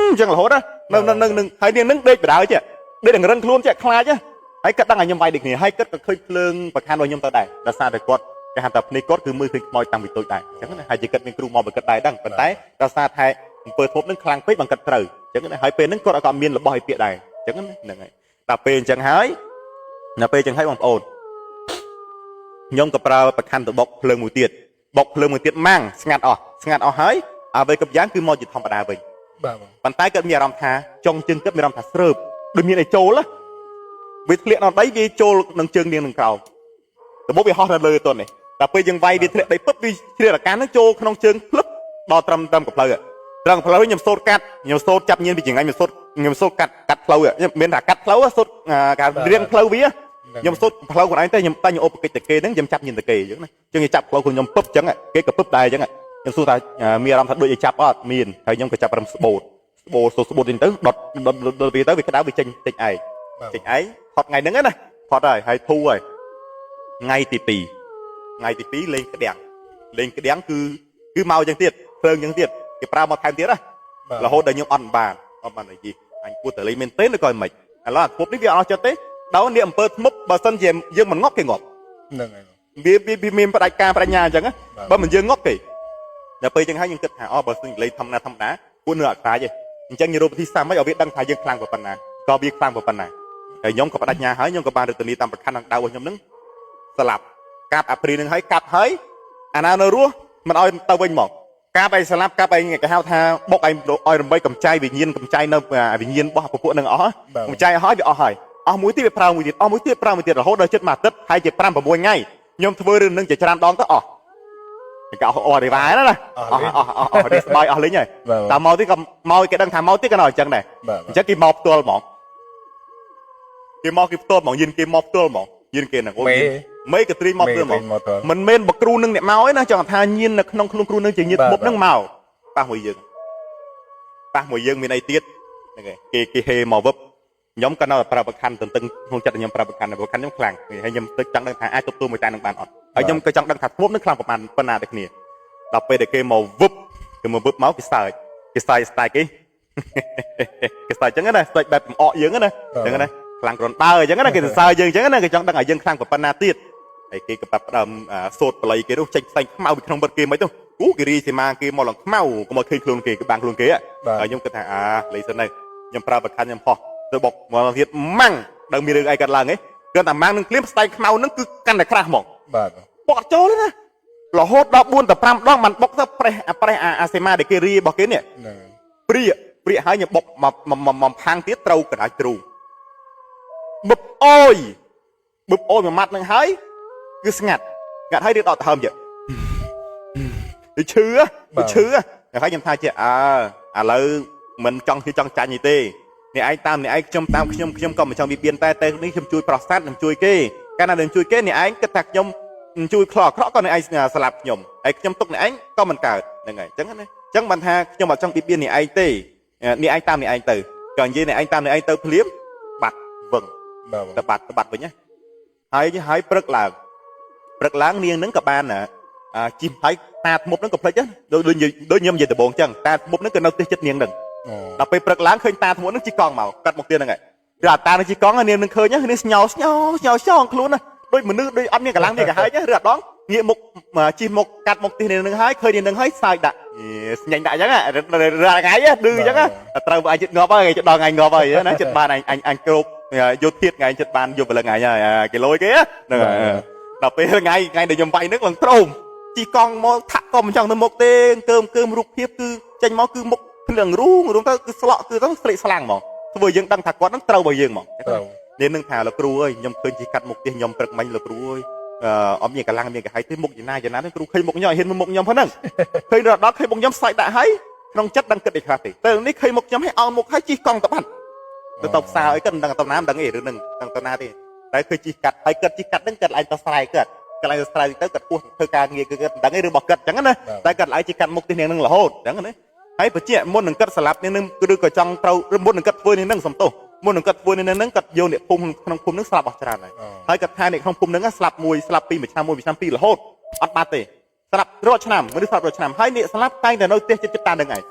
អញ្ចឹងរហូតនៅនឹងហើយនាងនឹងដេកបដៅចេះដេកនឹងរឹងខ្លួនចេះខ្លាចហើយគាត់ដឹងឲ្យខ្ញុំវាយដូចគ្នាហើយគាត់ក៏ឃើញភ្លើងប្រខានរបស់ខ្ញុំទៅដែរដោយសារតែគាត់គេហៅថាភ្នែកគាត់គឺមើលឃើញខ្មោចតាំងពីតូចដែរអញ្ចឹងណាហើយជាគាត់មានគ្រូមកបើគាត់ដែរដឹងប៉ុន្តែដោយសារតែអំពើធ្មប់នឹងខ្លាំងពេកបានគាត់ត្រូវអញ្ចឹងណាហើយពេលហ្នឹងគាត់ក៏មានរបស់ឲ្យពាក្យដែរអញ្ចឹងហ្នឹងហើយដល់ពេលអញ្ចឹងហើយបងប្អូនខ្ញុំក៏ប្រើប្រខានទៅបុកភ្លើងមួយទៀតម៉ាំងស្ងាត់អស់ហើយអ្វីគ្រប់យ៉ាងគឺមកជាធម្មតាវិញបាទប៉ុន្តែគាត់មានអារម្មណ៍ថាចុងជើងគាត់មានអារម្មណ៍ថាស្រើបដូចមានអីចូលវាធ្លាក់ដល់ដីវាចូលនឹងជើងនាងនឹងក្រោម តើមកវាហោះទៅលើតននេះតែពេលយើងវាយវាធ្លាក់ដីពឹបវាជ្រៀតអាការហ្នឹងចូលក្នុងជើងភ្លឹបដល់ត្រឹមកំភ្លៅត្រឹមកំភ្លៅខ្ញុំសូត្រកាត់ខ្ញុំសូត្រចាប់ញៀនពីចង្អែខ្ញុំសូត្រកាត់ផ្លូវខ្ញុំមានថាកាត់ផ្លូវសូត្រការរៀងផ្លូវវាខ្ញុំសូត្រផ្លូវខ្លួនឯងទៅខ្ញុំតាញ់ឧបកិច្ចតគេហ្នឹងខ្ញុំចាប់ញៀនតគេអញ្ចឹងណាអញ្ចឹងខ្ញុំចាប់ផ្លូវខ្ញុំពឹបអញ្ចឹងគេក៏ពឹបដែរអញ្ចឹងខ្ញុំសួរថាមានអារម្មណ៍ថាដូចឲ្យចាប់អត់មានហើយខ្ញុំក៏ចាប់អារម្មណ៍ស្បូតវិញទៅដុតវាទៅវាក្តៅវាចេញតិចឯងផុតថ្ងៃហ្នឹងណាផុតហើយធូរហើយថ្ងៃទី2លេងក្តាំងគឺមកអញ្ចឹងទៀតភ្លើងអញ្ចឹងទៀតគេប្រើមកថែមទៀតណារហូតដល់ខ្ញុំអត់បាននិយាយអញគួរតែលេងមែនទេឬក៏មិនឥឡូវអាគប់នេះវាអត់ចិត្តទេដល់នេះអំពើធ្មប់បើសិនជាយើងមិនងាប់គេងាប់ហ្នឹងហើយវាមានបដិការបញ្ញាអញ្ចឹងបើមិនយើងងាប់គេដល់ពេលអញ្ចឹងហើយយើងគិតថាបើសិនលេងធម្មតាគួរនៅអត់ខ្លាចទេអញ្ចឹងយើងរកវិធីសាស្ត្រមិនឲ្យវាដឹងថាយើងខ្លាំងប៉ុណ្ណាក៏វាខ្លាំងប៉ុណ្ណាហើយខ្ញុំក៏បដិញ្ញាហើយខ្ញុំក៏បានរកទនីតាមប្រខណ្ឌខាងដៅរបស់ខ្ញុំនឹងស្លាប់កាប់អាព្រីនឹងហើយកាប់ហើយអាណានៅរស់មិនឲ្យទៅវិញមកកាប់ឲ្យស្លាប់កាប់ឲ្យគេហៅថាបុកឲ្យរំបីកំចាយវិញ្ញាណកំចាយនៅវិញ្ញាណរបស់ពពួកនឹងអស់កំចាយឲ្យវាអស់ហើយអស់មួយទៀតវាប្រើមួយទៀតអស់មួយទៀតប្រើមួយទៀតរហូតដល់ជិតមួយអាទិត្យហើយជា5 6ថ្ងៃខ្ញុំធ្វើរឿងនឹងជាច្រើនដងទៅអស់គេអស់រីវ៉ាណាអស់រីស្បាយអស់លេងហើយតែមកទៀតក៏មកគេដឹងថាមកទៀតក៏នៅអញ្ចឹងដែរអញ្ចឹងគេមកផ្ទាល់ហ្មងគេផ្ទាល់ហ្មងយិនគេមកផ្ទាល់ហ្មងយិនគេហ្នឹងអូមេកត្រីមកផ្ទាល់ហ្មងមិនមែនបគ្រូនឹងអ្នកមកឯណាចង់ថាញៀននៅក្នុងខ្លួនគ្រូនឹងជាញៀនមុបហ្នឹងមកប៉ះមួយយើងមានអីទៀតហ្នឹងហើយគេហេមកវឹបខ្ញុំក៏នៅប្រើប្រខណ្ឌទន្ទឹងក្នុងចិត្តខ្ញុំប្រើប្រខណ្ឌខ្ញុំខ្លាំងហើយខ្ញុំទឹកចង់ដឹងថាអាចទប់ទល់មួយតែនឹងបានអត់ហើយខ្ញុំក៏ចង់ដឹងថាធ្មប់នឹងខ្លាំងប្រហែលប៉ុណ្ណាតែគ្នាដល់ពេលដែលគេមកវឹបមកគេសើចស្ទាយគេសើចអញ្ចឹងណាស្ទាយបែបកំអកយើងណាអញ្ចឹងណាខ្លាំងគ្រាន់បើអញ្ចឹងណាគេសរសើរយើងអញ្ចឹងណាគេចង់ដឹងថាយើងខ្លាំងប៉ុណ្ណាទៀតហើយគេក៏ផ្ដើមសូត្របល័យគេនោះចេញផ្សេងខ្មៅពីក្នុងបិទគេមិនទៅគេរីសីមាគេមកឡើងខ្មៅកុំឲ្យឃើញខ្លួនគេបាំងខ្លួនគេហើយខ្ញុំគិតថាលេសិនទៅខ្ញុំប្រើប្រខណ្ឌខ្ញុំហោះទៅបុកមកទៀតម៉ាំងដល់មានរឿងអីកើតឡើងហីគ្រាន់តែម៉ាំងនឹងក្លៀមស្ដែងខ្មៅនឹងគឺកាន់តែក្រាស់ហ្មងបាទបកចូលទេណារហូតដល់4 ទៅ 5 ដងมันបុកទៅប្រេះអាសេម៉ាដែលគេរីរបស់គេនេះព្រាហើយខ្ញុំបុកមកផាំងទៀតត្រូវកណ្ដាច់ទ្រូងបឹបអូយមួយម៉ាត់នឹងហើយគឺស្ងាត់ហើយរៀបដកទៅហើមទៀតវាឈឺហើយខ្ញុំថាជាឥឡូវមិនចង់ចាញ់ទេអ្នកឯងតាមអ្នកឯងខ្ញុំតាមខ្ញុំក៏មិនចង់វាពៀនតែនេះខ្ញុំជួយប្រសាទខ្ញុំជួយគេកាលណាខ្ញុំជួយគេអ្នកឯងគិតថាខ្ញុំជួយខ្លោះក៏អ្នកឯងស្លាប់ខ្ញុំហើយខ្ញុំទុកអ្នកឯងក៏មិនកើតហ្នឹងហើយអញ្ចឹងណាអញ្ចឹងបានថាខ្ញុំអត់ចង់វាពៀនអ្នកឯងទេអ្នកឯងតាមអ្នកឯងទៅក៏និយាយអ្នកឯងតាមអ្នកឯងទៅភ្លាមបាត់វឹងទៅបាត់វិញណាហើយព្រឹកឡើងនាងហ្នឹងក៏បានជីហើយតាធ្មប់ហ្នឹងក៏ភ្លេចដូចខ្ញុំនិយាយដំបូងអញ្ចឹងតាធ្មប់ហ្នឹងក៏នៅទិសចិត្តនាងហ្នឹងដល់ពេលព្រឹកឡើងឃើញតាធ្មប់ហ្នឹងជិះកង់មកកាត់មកទៀតហ្នឹងហើយឬអាតានឹងជិះកង់នាងនឹងឃើញនាងស្ញោខ្លួនណាដូចមនុស្សដូចអត់មានកម្លាំងមានកាហើយឬអត់ដងងាកមុខជិះមុខកាត់មុខទីនាងនឹងហើយឃើញនាងនឹងហើយសើចដាក់ស្ញែងដាក់អញ្ចឹងរាល់ថ្ងៃឌឺអញ្ចឹងត្រូវអញចិត្តងាប់ហើយចិត្តដល់ថ្ងៃងាប់ហើយណាចិត្តបានអញគ្រប់យកទៀតថ្ងៃចិត្តបានយកព្រលឹងថ្ងៃហើយគេលុយគេហ្នឹងហើយដល់ពេលថ្ងៃដែលខ្ញុំវាយនឹងឡើងត្រោមជិះកង់មកថាក់ក៏មិនចង់ទៅមុខទេកើមរូបភាពគឺចេញមកគឺមុខភ្លឹងរូងទៅគឺស្លក់គឺទៅស្លេកស្លាំងហ្មងធ្វើយើងដឹងថាគាត់នឹងត្រូវរបស់យើងហ្មងនាងនឹងថាលោកគ្រូអើយខ្ញុំឃើញជិះកាត់មុខផ្ទះខ្ញុំព្រឹកមិញលោកគ្រូអើយអត់មានកម្លាំងមានកាហៃទេមុខយ៉ាងណាទេគ្រូឃើញមុខខ្ញុំឲ្យហ៊ានមុខខ្ញុំហ្នឹងឃើញដល់ឃើញមុខខ្ញុំស្សាច់ដាក់ហើយក្នុងចិត្តដឹងគិតអីខ្លះទេទៅនេះឃើញមុខខ្ញុំឲ្យអោនមុខឲ្យជិះកង់ទៅបាត់ទៅផ្សារអីគាត់មិនដឹងទៅណាមិនដឹងទេរឿងហ្នឹងដឹងទៅណាទេតែឃើញជិះកាត់ហើយគាត់ជិះកាត់ហ្នឹងគាត់ឡើងទៅស្រ័យគាត់ឡើងទៅស្រ័យទៅគាត់ពោះធ្វើការងារគឺគាត់មិនដឹងទេរឿងរបស់គាត់អញ្ចឹងណាតែគាត់ឡើងជិះកាត់មុខទីនាងហ្នឹងរហូតអញ្ចឹងណាហើយបជាមុននឹងគាត់ស្លាប់នាងនឹងឬក៏ចង់ត្រូវមុននឹងគាត់ធ្វើនាងនឹងសំទោសមុននឹងគាត់ធ្វើនាងនឹងគាត់យកអ្នកភូមិក្នុងភូមិនឹងស្លាប់អស់ច្រើនហើយគាត់ថាអ្នកក្នុងភូមិនឹងស្លាប់មួយស្លាប់ពីរមួយឆ្នាំពីររហូតអត់បាត់ទេស្លាប់រាល់ឆ្នាំមនុស្សស្លាប់រាល់ឆ្នាំហើយអ្នកស្លាប់តែងតែនៅផ្ទះចិត្តតានឹងឯង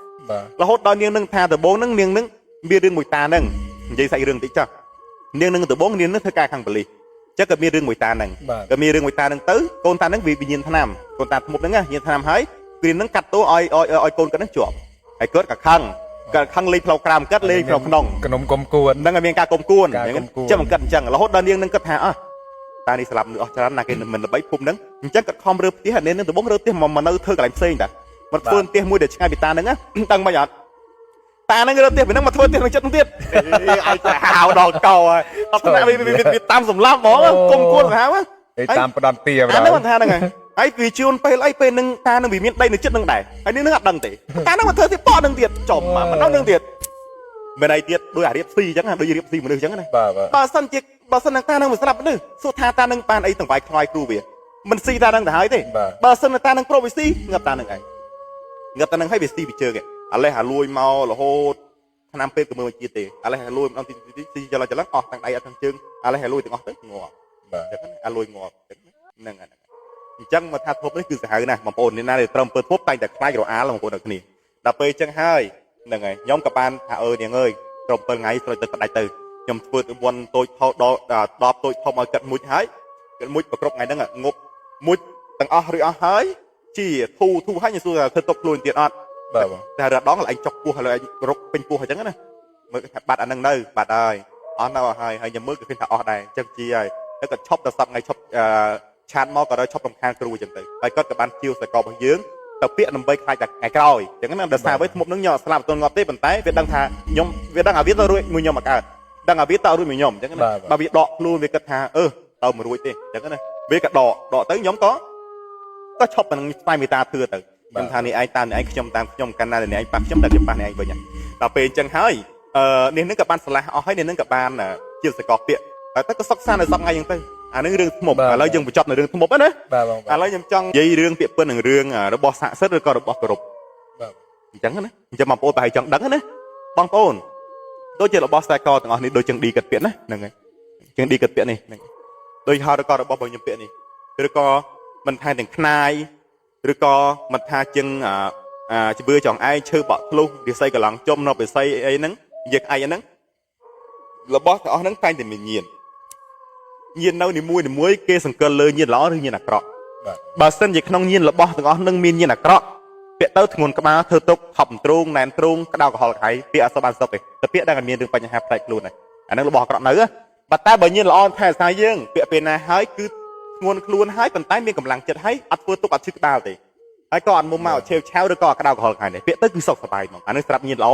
រហូតដល់នាងនឹងថាដំបងនឹងនាងនឹងមានរឿងមួយតានឹងនិយាយសាច់រឿងតិចចុះនាងនឹងដំបងនាងនឹងធ្វើការខាងប៉ូលីសចឹងក៏មានរឿងមួយតានឹងក៏មានរឿងមួយតានឹងទៅកូនតានឹងវាវិញ្ញាណឆ្នាំកូនតាធ្មប់នឹងវិញ្ញាណឆ្នាំហើយគ្រានឹងកាត់តួឲ្យកូនគាត់នឹងជាប់ហើយគាត់ក៏ខឹងលេងផ្លូវក្រៅគាត់លេងផ្លូវក្នុងកុំគុំគួនហ្នឹងហើយមានការគុំគួនអញ្ចឹងចាំមិនគាត់អញ្ចឹងរហូតដល់នាងនឹងគាត់ថាតានេះស្លាប់នឹងអស់ច្រើនណាគេមិនល្បីភូមិហ្នឹងអញ្ចឹងគាត់ខំរើផ្ទះនាងនឹងដំបងរើផ្ទះមកនៅធ្វើកន្លែងផ្សេងតាមកធ្វើផ្ទះមួយដែលឆ្ងាយពីតាហ្នឹងដឹងមិនអត់តាហ្នឹងរើផ្ទះពីហ្នឹងមកធ្វើផ្ទះក្នុងចិត្តហ្នឹងទៀតឲ្យទៅហៅដល់កោហើយអត់ថាវាតាមសម្លាប់ហ្មងគុំគួនហៅ Ê tam đàn tia អាហ្នឹងមិនថាហ្នឹងហើយហើយវាជួនពេលអីពេលនឹងតានឹងវាមានដីនៅចិត្តនឹងដែរហើយនេះនឹងអត់ដឹងទេតានឹងមកធ្វើទៀតប៉នឹងទៀតចំមកមិនដឹងនឹងទៀតមិនអីទៀតដូចអារៀបស៊ីអញ្ចឹងដូចរៀបស៊ីមនុស្សអញ្ចឹងណា បាទ បើសិននឹងតានឹងមិនស្លាប់មនុស្សសួរថាតានឹងបានអីទាំងវាយខ្លាយគ្រូវាមិនស៊ីតានឹងទៅហើយទេបើសិនតានឹងប្រូវីស៊ីងាប់តានឹងឯងងាប់តានឹងឲ្យវាស៊ីពីជើងឯងអាលេះអាលួយមករហូតឆ្នាំពេលក៏មើលជាតិទេអាលេះអាលួយម្ដងទីស៊ីចលអស់ទាំងដៃអត់ទាំងជើងអាលេះអាលួយទាំងអស់ទៅងាប់ បាទ អញ្ចឹងអាលួយងាប់ហ្នឹងហើយអញ្ចឹងមកថាធប់នេះគឺសាហាវណាស់បងប្អូនអ្នកណាដែលត្រឹមពើធប់តែងតែខ្លាចរអាលបងប្អូនទាំងគ្នាដល់ពេលអញ្ចឹងហើយហ្នឹងហើយខ្ញុំក៏បានថានាងអើយត្រឹម7ថ្ងៃស្រោចទឹកផ្ដាច់ទៅខ្ញុំធ្វើទៅមុនតូចថោដល់តូចធំឲ្យកាត់មួយហើយកាត់មួយប្រគ្រប់ថ្ងៃហ្នឹងងប់មួយទាំងអស់ឬអស់ហើយជាធូហើយខ្ញុំសួរថាធ្វើតុកខ្លួនទៀតអត់ បាទ តែរត់ដងឯងចុកពោះហើយឯងរកពេញពោះអញ្ចឹងណាមើលថាបាត់អាហ្នឹងនៅបាត់ហើយអស់នៅហើយខ្ញុំមើលក៏ឃើញថាអស់ដែរអញ្ចឹងជាហើយតែក៏ឈប់ដល់10ថ្ងៃឈប់ឆាតមកក៏ដល់ឈប់រំខានគ្រូអញ្ចឹងទៅហើយគាត់ក៏បានជាវសកលរបស់យើងទៅពាក្យដើម្បីខ្លាចតែថ្ងៃក្រោយអញ្ចឹងណាដោយសារវិញធ្មប់នឹងខ្ញុំអត់ស្លាប់អត់ទាន់ងាប់ទេប៉ុន្តែវាដឹងថាខ្ញុំវាដឹងអាវាទៅរួចមួយខ្ញុំមកកើតដឹងអាវាទៅរួចមួយខ្ញុំអញ្ចឹងណាបើវាដកខ្លួនវាគិតថាទៅមិនរួចទេអញ្ចឹងណាវាក៏ដកទៅខ្ញុំក៏ឈប់តែនឹងស្វែងមេតាធឿទៅខ្ញុំថានេះឯងតាមនេះឯងខ្ញុំតាមខ្ញុំកាលណានេះឯងប៉ះខ្ញុំតែខ្ញុំប៉ះនេះឯងវិញដល់ពេលអញ្ចឹងហើយនេះនឹងក៏បានឆ្លាស់អស់ហើយនេះនឹងក៏បានជាសកលពាក្យតែក៏សុកសាននៅសប្តាហ៍ថ្ងៃអញ្ចឹងទៅអានឹងរឿងធ្មប់ឥឡូវយើងបញ្ចប់នៅរឿងធ្មប់ណា បាទបង ឥឡូវខ្ញុំចង់និយាយរឿងពាក្យពិននឹងរឿងរបស់ស័ក្តិសិទ្ធិឬក៏របស់គោរព បាទ អញ្ចឹងណាអញ្ចឹងបងប្អូនប្រហែលចង់ដឹងណាបងប្អូនដូចជារបស់ខ្សែកទាំងអស់នេះដូចជាងឌីកាត់ពាក្យណាហ្នឹងហើយជាងឌីកាត់ពាក្យនេះហ្នឹងដូចហៅឬក៏របស់ខ្ញុំពាក្យនេះឬក៏មិនថាទាំងខ្នាយឬក៏មិនថាជាងជឿចង់ឯងឈើបក់ធ្លុះវាស័យកន្លងចំនៅវិស័យអីហ្នឹងនិយាយឯងហ្នឹងរបស់ទាំងអស់ហ្នឹងតែងតែមានញៀននៅនីមួយគេសង្កលលើញៀនល្អឬញៀនអាក្រក់ បាទ បើសិនជាក្នុងញៀនរបស់ទាំងអស់នឹងមានញៀនអាក្រក់ពាក់ទៅធ្ងន់ក្បាលធ្វើទុកហប់ទ្រូងណែនទ្រូងក្តៅកុហលកាយពាក់អត់សូវបានសុខទេតែពាក់đangមានរឿងបញ្ហាផ្លែកខ្លួនហើយអានឹងរបស់អាក្រក់នៅបើតែបើញៀនល្អថែសាយើងពាក់ពេលណាហើយគឺធ្ងន់ខ្លួនហើយប៉ុន្តែមានកម្លាំងចិត្តហើយអត់ធ្វើទុកអត់ឈឺក្បាលទេហើយក៏អត់មុំមកឆេវឆាវឬក៏ក្តៅកុហលកាយដែរពាក់ទៅគឺសុខសប្បាយហ្មងអានឹងស្រាប់ញៀនល្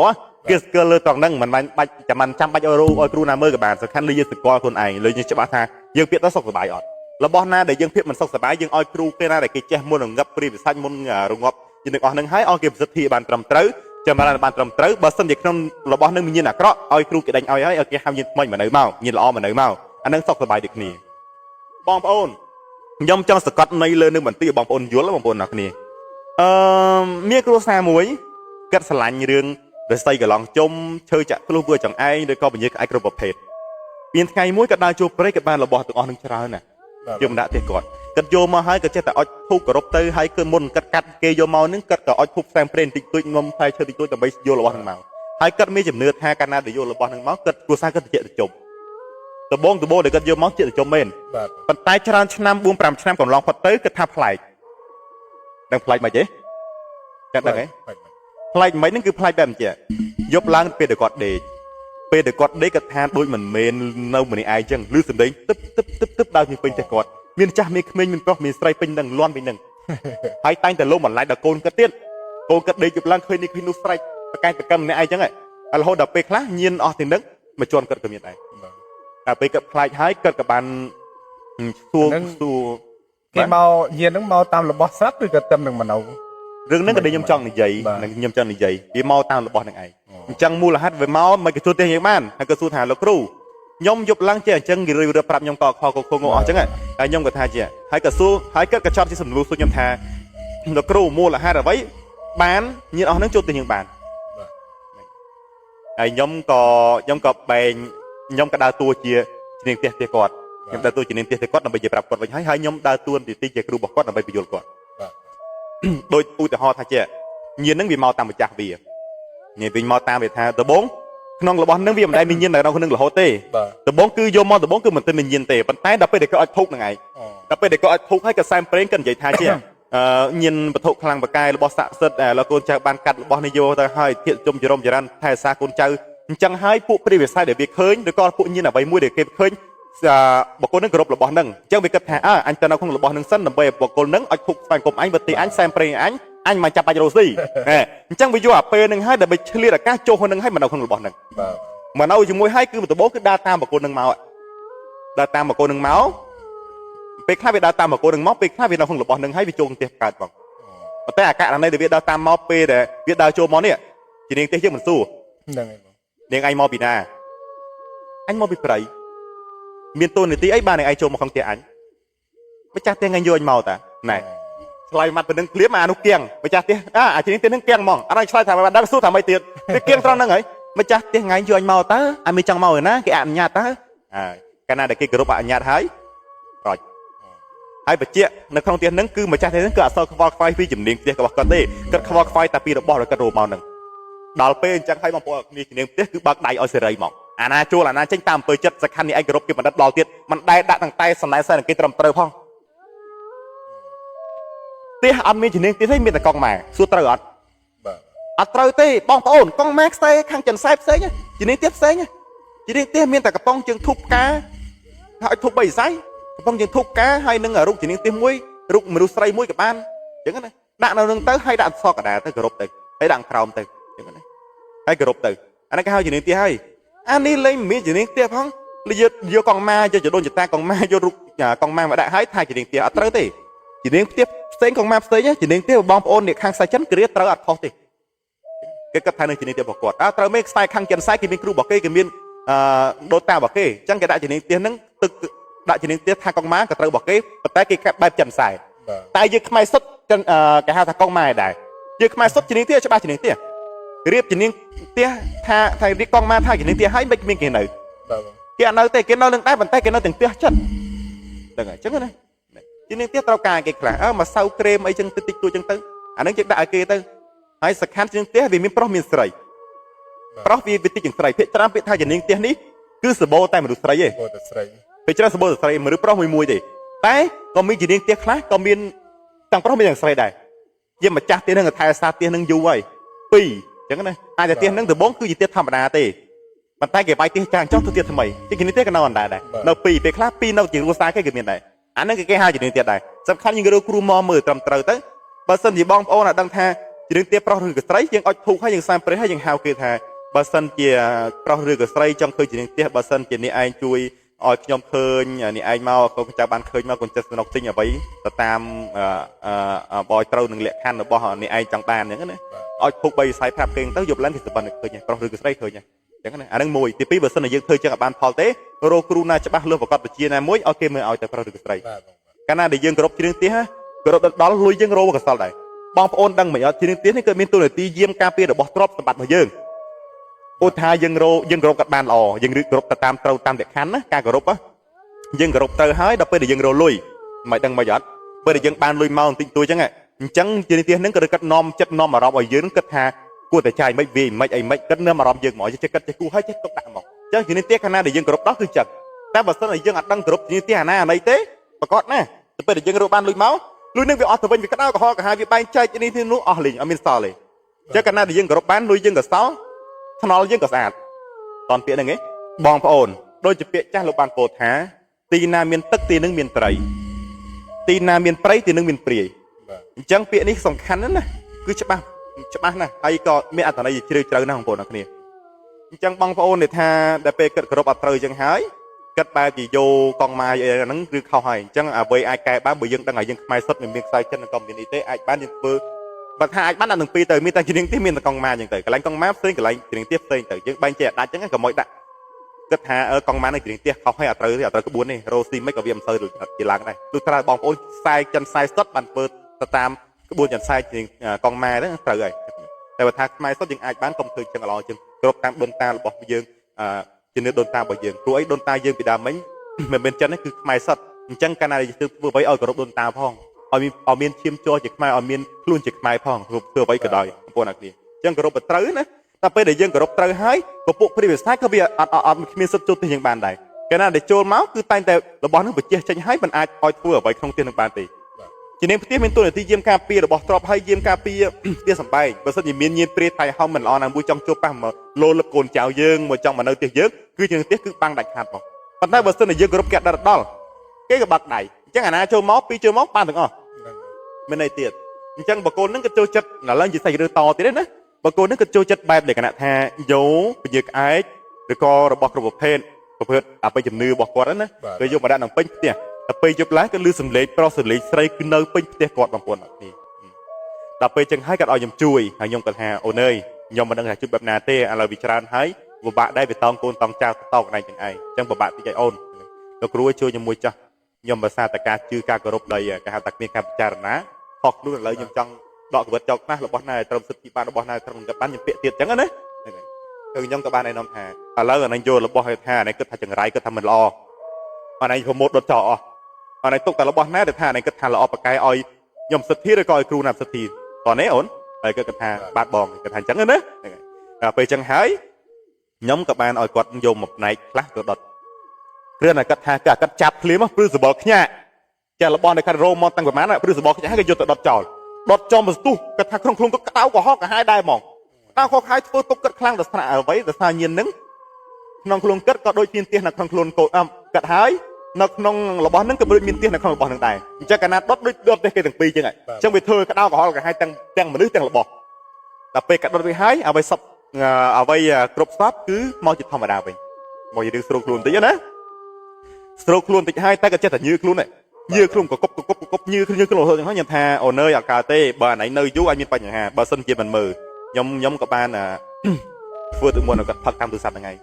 អគេស្គាល់លើត្រង់ហ្នឹងមិនបាច់ចាំបាច់ឲ្យគ្រូណាមើលក៏បានសំខាន់លើយើងស្គាល់ខ្លួនឯងលើយើងច្បាស់ថាយើងពាក់ទៅសុខសប្បាយអត់របស់ណាដែលយើងភាពមិនសុខសប្បាយយើងឲ្យគ្រូគេណាដែលគេចេះមុនងឹបព្រីវិសាច់មុនរងាប់ជាទាំងអស់ហ្នឹងហើយឲ្យគេប្រសិទ្ធភាពបានត្រឹមត្រូវចាំបានត្រឹមត្រូវបើសិនជាក្នុងរបស់ហ្នឹងមានញៀនអាក្រក់ឲ្យគ្រូគេដេញឲ្យហើយឲ្យគេហៅញៀនថ្មីមកនៅមកញៀនល្អមកនៅមកអាហ្នឹងសុខសប្បាយដូចគ្នាបងប្អូនខ្ញុំចង់សកត់នៃលើនឹងបន្តិចបងប្អូនយល់បងប្អូនអ្នកគ្នាមានគ្រួសារមួយកាត់ស្រឡាញ់រឿងរស័យកន្លងជុំឈើចាក់ធ្លុះvừaចង្អែងឬក៏ពញាក្អែកគ្រប់ប្រភេទមានថ្ងៃមួយក៏ដើរជួបព្រៃក៏បានរបស់ទាំងអស់នឹងច្រើនណាស់យកមកដាក់ផ្ទះគាត់យកមកហើយក៏ចេះតែអុចធូបគោរពទៅហើយគឺមុនកាត់គេយកមកនឹងគាត់ក៏អុចធូបផ្សែងព្រេងតិចតួចងុំផ្លែឈើតិចតួចដើម្បីយករបស់នឹងមកហើយគាត់មានជំនឿថាកាលណាដែលយករបស់នឹងមកគាត់គ្រួសារគាត់តិចទៅជុំដបងដែលគាត់យកមកជាទៅជុំមែន បាទ ប៉ុន្តែច្រើនឆ្នាំ4 5ឆ្នាំកន្លងផុតទៅគាត់ថាប្លែកដឹងប្លែកមិនទេចាំដឹងហ៎ប្លែកមិនហ្នឹងគឺប្លែកបែបអញ្ចឹងយប់ឡើងពេលដែលគាត់ដេកគាត់ថាដូចមិនមែននៅម្នាក់ឯងអញ្ចឹងឮសំឡេងទឹកដើរពេញផ្ទះគាត់មានចាស់មានក្មេងមានប្រុសមានស្រីពេញនឹងលន់ពេញនឹងហើយតែងតែលោបន្លាយដល់កូនគាត់ទៀតកូនគាត់ដេកយប់ឡើងឃើញនេះឃើញនោះស្រែកប្រកែកប្រកឹមម្នាក់ឯងអញ្ចឹងហើយរហូតដល់ពេលខ្លះញៀនអស់ទាំងនឹងមកជន់គាត់ក៏មានដែរតែពេលគាត់ប្លែកហើយគាត់ក៏បានសួរគេមកញៀនហ្នឹងមកតាមរបស់ស្រាប់ឬក៏តាមនឹងមនុស្ស រឿងហ្នឹងក៏ខ្ញុំចង់និយាយខ្ញុំចង់និយាយវាមកតាមរបស់នឹងឯងអញ្ចឹងមូលហេតុវាមកមិនក៏ជួបទេយើងបានហើយក៏សួរថាលោកគ្រូខ្ញុំយប់ឡើងចេះអញ្ចឹងគេរឿយប្រាប់ខ្ញុំក៏ខកខងអស់អញ្ចឹងហើយខ្ញុំក៏ថាជាហើយក៏សួរហើយគាត់ក៏ចត់ជាសំណួរសួរខ្ញុំថាលោកគ្រូមូលហេតុអ្វីបានញៀនអស់ហ្នឹងជួបទេយើងបានហើយខ្ញុំក៏បែងខ្ញុំក៏ដើរតួជានាងផ្ទះគាត់ខ្ញុំដើរតួជានាងផ្ទះគាត់ដើម្បីជាប្រាប់គាត់វិញហើយខ្ញុំដើរតួនាទីជាគ្រូរបស់គាត់ដើម្បីបញ្យល់គាត់ដោយឧទាហរណ៍ថាជាញៀនហ្នឹងវាមកតាមម្ចាស់វាវិញមកតាមវាថាដបងក្នុងរបស់ហ្នឹងវាមិនដែលមានញៀននៅក្នុងរហូតទេដបងគឺយកមកដបងគឺមិនទាន់មានញៀនទេប៉ុន្តែដល់ពេលដែលគាត់ឲ្យធូបហ្នឹងឯងដល់ពេលដែលគាត់ឲ្យធូបហើយក៏សែមប្រេងគាត់និយាយថាជាញៀនវត្ថុខ្លាំងបកាយរបស់ស័ក្តិសិទ្ធិលោកកូនចៅបានកាត់របស់នេះយកទៅហើយធៀបជុំចរមចរន្តថែសាកូនចៅអញ្ចឹងហើយពួកព្រាវិស័យដែលវាឃើញឬក៏ពួកញៀនអ្វីមួយដែលគេឃើញបកគលនឹងគោរពរបស់នឹងអញ្ចឹងវាគិតថាអញទៅនៅក្នុងរបស់នឹងសិនដើម្បីបកគលនឹងឲ្យធុកស្វែងគុំអញវត្តទីអញសែមប្រេងអញមិនចាប់បាច់រស់ស៊ីអញ្ចឹងវាយកអាពេលនឹងឲ្យដើម្បីឆ្លៀតឱកាសចុះហ្នឹងឲ្យមកនៅក្នុងរបស់នឹងមកនៅជាមួយឲ្យគឺដំបូងគឺដើរតាមបកគលនឹងមកដើរតាមបកគលនឹងមកព ពេលខ្លះវាដើរតាមបកគោនឹងមកពេលខ្លះវានៅក្នុងរបស់នឹងហើយវាចូលផ្ទះកើតបងប៉ុន្តែអាកករណីដែលវាដើរតាមមកពេលដែលវាដើរចូលមកនេះជានាងផ្ទះយើងមិនសួរ ហ្នឹងហើយបង នាងឯងមកពីណាអញមកពីព្រៃមានតួនាទីអីបាននាងឯងចូលមកក្នុងផ្ទះអញម្ចាស់ផ្ទះថ្ងៃយកអញមកតាណែឆ្លើយមាត់ទៅនឹងភ្លាមអានោះគៀងម្ចាស់ផ្ទះអាជានាងផ្ទះនឹងគៀងហ្មងអត់ឲ្យឆ្លើយថាបានដឹងសួរថាម៉េចទៀតវាគៀងត្រង់ហ្នឹងហើយម្ចាស់ផ្ទះថ្ងៃយកអញមកតើអញមិនចង់មកឯណាគេអនុញ្ញាតតើកាលណាដែលគេគោរពអនុញ្ញាតហើយរត់ហើយបច្ចៈនៅក្នុងផ្ទះហ្នឹងគឺម្ចាស់ផ្ទះហ្នឹងគឺអត់សូវខ្វល់ខ្វាយពីជំនាញផ្ទះរបស់គាត់ទេគាត់ខ្វល់ខ្វាយតែពីរបស់របស់គាត់រួមមកហ្នឹងដល់ពេលអញ្ចឹងហើយបងប្អូនគ្នាជំនាញផ្ទះគឺបើកដៃឲ្យសេរីហ្មងអាណាចូលអាណាចេញតាមអំពើចិត្តសក្ខនេះឯងគោរពគេបណ្ឌិតដល់ទៀតមិនដែលដាក់ទាំងតែសណ្ដែកសែនគេត្រឹមត្រូវផងផ្ទះអត់មានជំនាញផ្ទះទេមានតែកង់ម៉ែសួរត្រូវអត់ បាទ អត់ត្រូវទេបងប្អូនកង់ម៉ែខ្សែខាងចិនខ្សែផ្សេងជំនាញផ្ទះផ្សេងជំនាញផ្ទះមានតែកំប៉ុងជើងធូបផ្កាហើយធូប3សៃកំប៉ុងជើងធូបផ្កាហើយនឹងរូបជំនាញផ្ទះមួយរូបមនុស្សស្រីមួយក៏បានអញ្ចឹងណាដាក់នៅនឹងទៅហើយដាក់អក្សរកដាទៅគោរពទៅហើយដាក់ក្រោមទៅអញ្ចឹងណាហើយគោរពទៅអានេះគេហៅជំនាញផ្ទះហើយអានេះលេងមិនមានជំនាញផ្ទះផងយកកង់ម៉ាយកចដូនចតាកង់ម៉ាយករូបកង់ម៉ាមកដាក់ហើយថាជំនាញផ្ទះអត់ត្រូវទេជំនាញផ្ទះផ្សេងកង់ម៉ាផ្សេងជំនាញផ្ទះបងប្អូនអ្នកខាងខ្សែចិនគឺត្រូវអត់ខុសទេគេគិតថានឹងជំនាញផ្ទះរបស់គាត់ត្រូវមេខ្សែខាងចិនខ្សែគេមានគ្រូរបស់គេគេមានដូតារបស់គេអញ្ចឹងគេដាក់ជំនាញផ្ទះហ្នឹងទឹកដាក់ជំនាញផ្ទះថាកង់ម៉ាក៏ត្រូវរបស់គេប៉ុន្តែគេកាត់បែបចិនខ្សែតែយើងខ្មែរសុទ្ធគេហៅថាកង់ម៉ាដែរយើងខ្មែរសុទ្ធជំនាញផ្ទះច្បាស់ជំនាញផ្ទះរៀបជំនាញផ្ទះថារៀបកង់ម៉ាថាជំនាញផ្ទះហើយមិនមានគេនៅគេអត់នៅទេគេនៅនឹងដែរប៉ុន្តែគេនៅទាំងផ្ទះចិត្តហ្នឹងហើយអញ្ចឹងណាជំនាញផ្ទះត្រូវការគេខ្លះមកសៅក្រែមអីចឹងតិចតួចចឹងទៅអានឹងយើងដាក់ឲ្យគេទៅហើយសខាន់ជំនាញផ្ទះវាមានប្រុសមានស្រីប្រុសវាតិចជាងស្រីភាគច្រើនពាក្យថាជំនាញផ្ទះនេះគឺសបោតែមនុស្សស្រីទេសបោតែស្រីពេលច្រើនសបោតែស្រីមនុស្សប្រុសមួយទេតែក៏មានជំនាញផ្ទះខ្លះក៏មានទាំងប្រុសមានទាំងស្រីដែរយើងម្ចាស់ផ្ទះនឹងថែរក្សាផ្ទះនឹងយូរហើយ2អញ្ចឹងណាអាចតែផ្ទះនឹងដំបងគឺជាផ្ទះធម្មតាទេប៉ុន្តែគេបាយផ្ទះចាងចង់ទៅផ្ទះថ្មីទីជំនាញផ្ទះក៏នៅអណ្ដែរនៅ2ពេលខ្លះ2នៅជាគ្រួសារគេមានដែរអានឹងគេហៅជំនាញផ្ទះដែរសំខាន់យើងរកគ្រូមកមើលត្រឹមត្រូវទៅបើសិនជាបងប្អូនអាចដឹងថាជំនាញផ្ទះប្រុសឬក៏ស្រីយើងអុជធូបហើយយើងសែនព្រេះហើយយើងហៅគេថាបើសិនជាប្រុសឬក៏ស្រីចង់ឃើញជំនាញផ្ទះបើសិនជាអ្នកឯងជួយឲ្យខ្ញុំឃើញអ្នកឯងមកក៏ចាំបានឃើញមកកូនចិត្តស្នុកទិញអ្វីទៅតាមបយត្រូវនឹងលក្ខខណ្ឌរបស់អ្នកឯងចង់បានអញ្ចឹងណាឲ្យធូប3ខ្សែប្រាប់គេទៅយប់ឡើងគេសប្បាយឃើញប្រុសឬក៏ស្រីឃើញអញ្ចឹងណាអានឹងមួយទី2បើសិនជាយើងធ្វើចឹងឲ្យបានផលទេរកគ្រូណាច្បាស់លើប្រកបវិជ្ជាណាមួយឲ្យគេមើលឲ្យតែប្រុសឬក៏ស្រីកាលណាដែលយើងគោរពជំនាញផ្ទះគោរពដល់លុយយើងរកកសលដែរបងប្អូនដឹងមិនអត់ជំនាញផ្ទះនេះគឺមានទូនាទីយាមការពាររបស់ទ្រព្យសម្បត្តិរបស់យើងឧទាហរណ៍យើងគោរពគាត់បានល្អយើងគោរពទៅតាមត្រូវតាមលក្ខខណ្ឌណាការគោរពយើងគោរពត្រូវហើយដល់ពេលដែលយើងរលុយមិនដឹងមិនអត់ពេលដែលយើងបានលុយមកបន្តិចតួចអញ្ចឹងជំនាញផ្ទះហ្នឹងក៏គាត់នាំចិត្តនាំអារម្មណ៍ឲ្យយើងគិតថាគួរតែចាយមិនវាមិនអីមិនគិតនាំអារម្មណ៍យើងមកចេះគិតចេះគូហើយចេះទុកដាក់មកអញ្ចឹងជំនាញផ្ទះកាលណាដែលយើងគោរពដល់គឺចឹងតែបើសិនជាយើងអត់ដឹងគោរពជំនាញផ្ទះអាណាអាណីទេប្រកបណាទៅពេលដែលយើងរកបានលុយមកលុយនឹងវាអស់ទៅវិញវាក្តៅក៏ហកក៏ហើយវាបែងចែកនេះទីនោះអស់លេងអត់មានសល់ទេអញ្ចឹងកាលណាដែលយើងគោរពបានលុយយើងក៏សល់ថ្នល់យើងក៏ស្អាតតនពាក្យហ្នឹងឯងបងប្អូនដូចជាពាក្យចាស់លោកបានពោលថាទីណាមានទឹកទីនឹងមានត្រីទីណាមានព្រៃទីនឹងមានព្រាយអញ្ចឹងពាក្យនេះសំខាន់ណាស់គឺច្បាស់ណាស់ហើយក៏មានអត្ថន័យជ្រាលជ្រៅណាស់បងប្អូនទាំងគ្នាអញ្ចឹងបងប្អូនដែលថាដែលពេលគិតគោរពអត់ត្រូវអញ្ចឹងហើយគិតបែបជាយកកង់ម៉ាយអីហ្នឹងគឺខុសហើយអញ្ចឹងអ្វីអាចកែបានបើយើងដឹងថាយើងខ្មែរសុទ្ធមិនមានខ្សែចិត្តនិងក៏មាននេះទេអាចបានយើងធ្វើបើថាអាចបានដល់នឹងពីរទៅមានតែជំនាញទីមានតែកង់ម៉ាអញ្ចឹងទៅកន្លែងកង់ម៉ាផ្សេងកន្លែងជំនាញទីផ្សេងទៅយើងបែងចែកអត់ដាច់អញ្ចឹងក៏មកដាក់គិតថាកង់ម៉ានឹងជំនាញទីខុសហើយអត់ត្រូវទេអត់ត្រូវក្បួនទេរ៉ូស៊ីមិនក៏វាមិនសូវជាឡើងដែរទោះត្រាបងប្អូនខ្សែចិនខ្សែសុទ្ធបានធ្វើទៅតាមក្បួនចិនខ្សែជំនាញកង់ម៉ាហ្នឹងត្រូវហើយតែបើថាខ្មែរសុទ្ធយើងអាចបានកុំធ្វើចឹងល្អជាងគ្រប់តាមដូនតារបស់យើងជំនឿដូនតារបស់យើងព្រោះអីដូនតាយើងពីដើមមិញមិនមែនចិនទេគឺខ្មែរសុទ្ធអញ្ចឹងកាលណាយើងធ្វើអ្វីឲ្យគោរពដូនតាផងឲ្យមានឈាមជ័រជាខ្មែរឲ្យមានខ្លួនជាខ្មែរផងធ្វើអ្វីក៏ដោយបងប្អូនអរគ្នាអញ្ចឹងគោរពត្រូវណាតែពេលដែលយើងគោរពត្រូវហើយពពួកព្រាយវិសាក៏វាអត់គ្មានសិទ្ធិចូលទិសយើងបានដែរកាលណាដែលចូលមកគឺតែងតែរបស់នឹងបញ្ជាចេញហើយមិនអាចឲ្យធ្វើអ្វីក្នុងទិសនឹងបានទេជានាងផ្ទះមានទូនាទីយាមការពាររបស់ទ្រព្យហើយយាមការពារផ្ទះសម្បែងបើសិនជាមានញៀនព្រាយថៃហោមមិនល្អណាមួយចង់ជួបប៉ះមកលោលឹកកូនចៅយើងមកចង់មកនៅផ្ទះយើងគឺជានាងផ្ទះគឺបាំងដាច់ខាតមកប៉ុន្តែបើសិនជាយើងគោរពគេដល់គេក៏បាក់ដៃអញ្ចឹងអាណាចូលមកពីចូលមកបានទាំងអស់មានន័យទៀតអញ្ចឹងបកគោនឹងក៏ចូលចិត្តឥឡូវនិយាយសាច់រឿងតទៀតណាបកគោនឹងក៏ចូលចិត្តបែបលក្ខណៈថាយោពញាក្អែកឬក៏របស់គ្រប់ប្រភេទអបិយជំនឿរបស់គាត់ណាគេយកមកដាក់ក្នុងពេញផ្ទះតែ តែពេលយប់ឡើងក៏លឺសំឡេងប្រុសសំឡេងស្រីគឺនៅពេញផ្ទះគាត់បងប្អូនអត់នេះដល់ពេលចឹងហើយគាត់ឲ្យខ្ញុំជួយហើយខ្ញុំគាត់ថាអូនអើយខ្ញុំមិនដឹងថាជួយបែបណាទេឥឡូវវាច្រើនហើយពិបាកដែរវាតង់កូនតង់ចៅតកណៃទាំងឯងអញ្ចឹងពិបាកតិចឲ្យអូនលោកគ្រូជួយខ្ញុំមួយចាស់ខ្ញុំភាសាតការជឿការគោរពដោយគេហៅថាគ្មានការពិចារណាខុសខ្លួនឥឡូវខ្ញុំចង់ដកជីវិតចោលខ្លះរបស់ណែត្រឹមសិទ្ធិបានរបស់ណែត្រឹមគាត់បានខ្ញុំពាក្យទៀតអញ្ចឹងណាគឺខ្ញុំក៏បានឯនាំថាឥឡូវអានេះយករបស់ឲ្យថាអានេះគិតថាចង្រៃគិតថាមិនល្អអានេះប្រមូលដុតចោលអស់អានេះទុកតែរបស់ណែតែថាអានេះគិតថាល្អប្រកែឲ្យខ្ញុំសិទ្ធិឬក៏ឲ្យគ្រូណាប់សិទ្ធិតោះនេះអូនហើយគាត់ថាបាទបងគាត់ថាអញ្ចឹងណាដល់ពេលអញ្ចឹងហើយខ្ញុំក៏បានឲ្យគាត់យកមកផ្នែកខ្លះទៅដុតគ្រាន់តែគាត់ថាគាត់ចាប់ភ្លាមព្រឺសបល់ខ្ញាក់ចារបស់នៅខាងរោមមកតាំងប្រហែលព្រឺសបល់ខ្ញាក់គេយកទៅដុតចោលដុតចំបន្ទុះគាត់ថាក្នុងខ្លួនគាត់ក្តៅក៏ហកក៏ហាយដែរហ្មងតើខកខាយធ្វើទុកគាត់ខ្លាំងដល់ស្នាក់អ្វីដល់ស្នាក់ញៀននឹងក្នុងខ្លួនគាត់ក៏ដូចមានទៀសនៅក្នុងខ្លួនកូនគាត់ហើយនៅក្នុងរបស់ហ្នឹងក៏ដូចមានទៀសនៅក្នុងរបស់ហ្នឹងដែរអញ្ចឹងកាលណាដុតដូចដុតទេគេទាំងពីរអញ្ចឹងអញ្ចឹងវាធ្វើក្តៅក៏ហកក៏ហាយទាំងមនុស្សទាំងរបស់ដល់ពេលគាត់ដុតវាហើយអ្វីសពអ្វីគ្រប់សពគឺមកជាធម្មតាវិញមកយើងស្រួលខ្លួនតិចណាស្រួលខ្លួនតិចហើយតែក៏ចេះតែញើខ្លួនដែរញើខ្លួនក៏គប់ញើខ្លួនរហូតចឹងហើយខ្ញុំថាអូនអើយអកាទេបើអានេះនៅយូរអាចមានបញ្ហាបើសិនជាមិនមើលខ្ញុំក៏បានធ្វើទៅមុនគាត់ផឹកតាមទូរស័ព្ទហ្នឹងហើ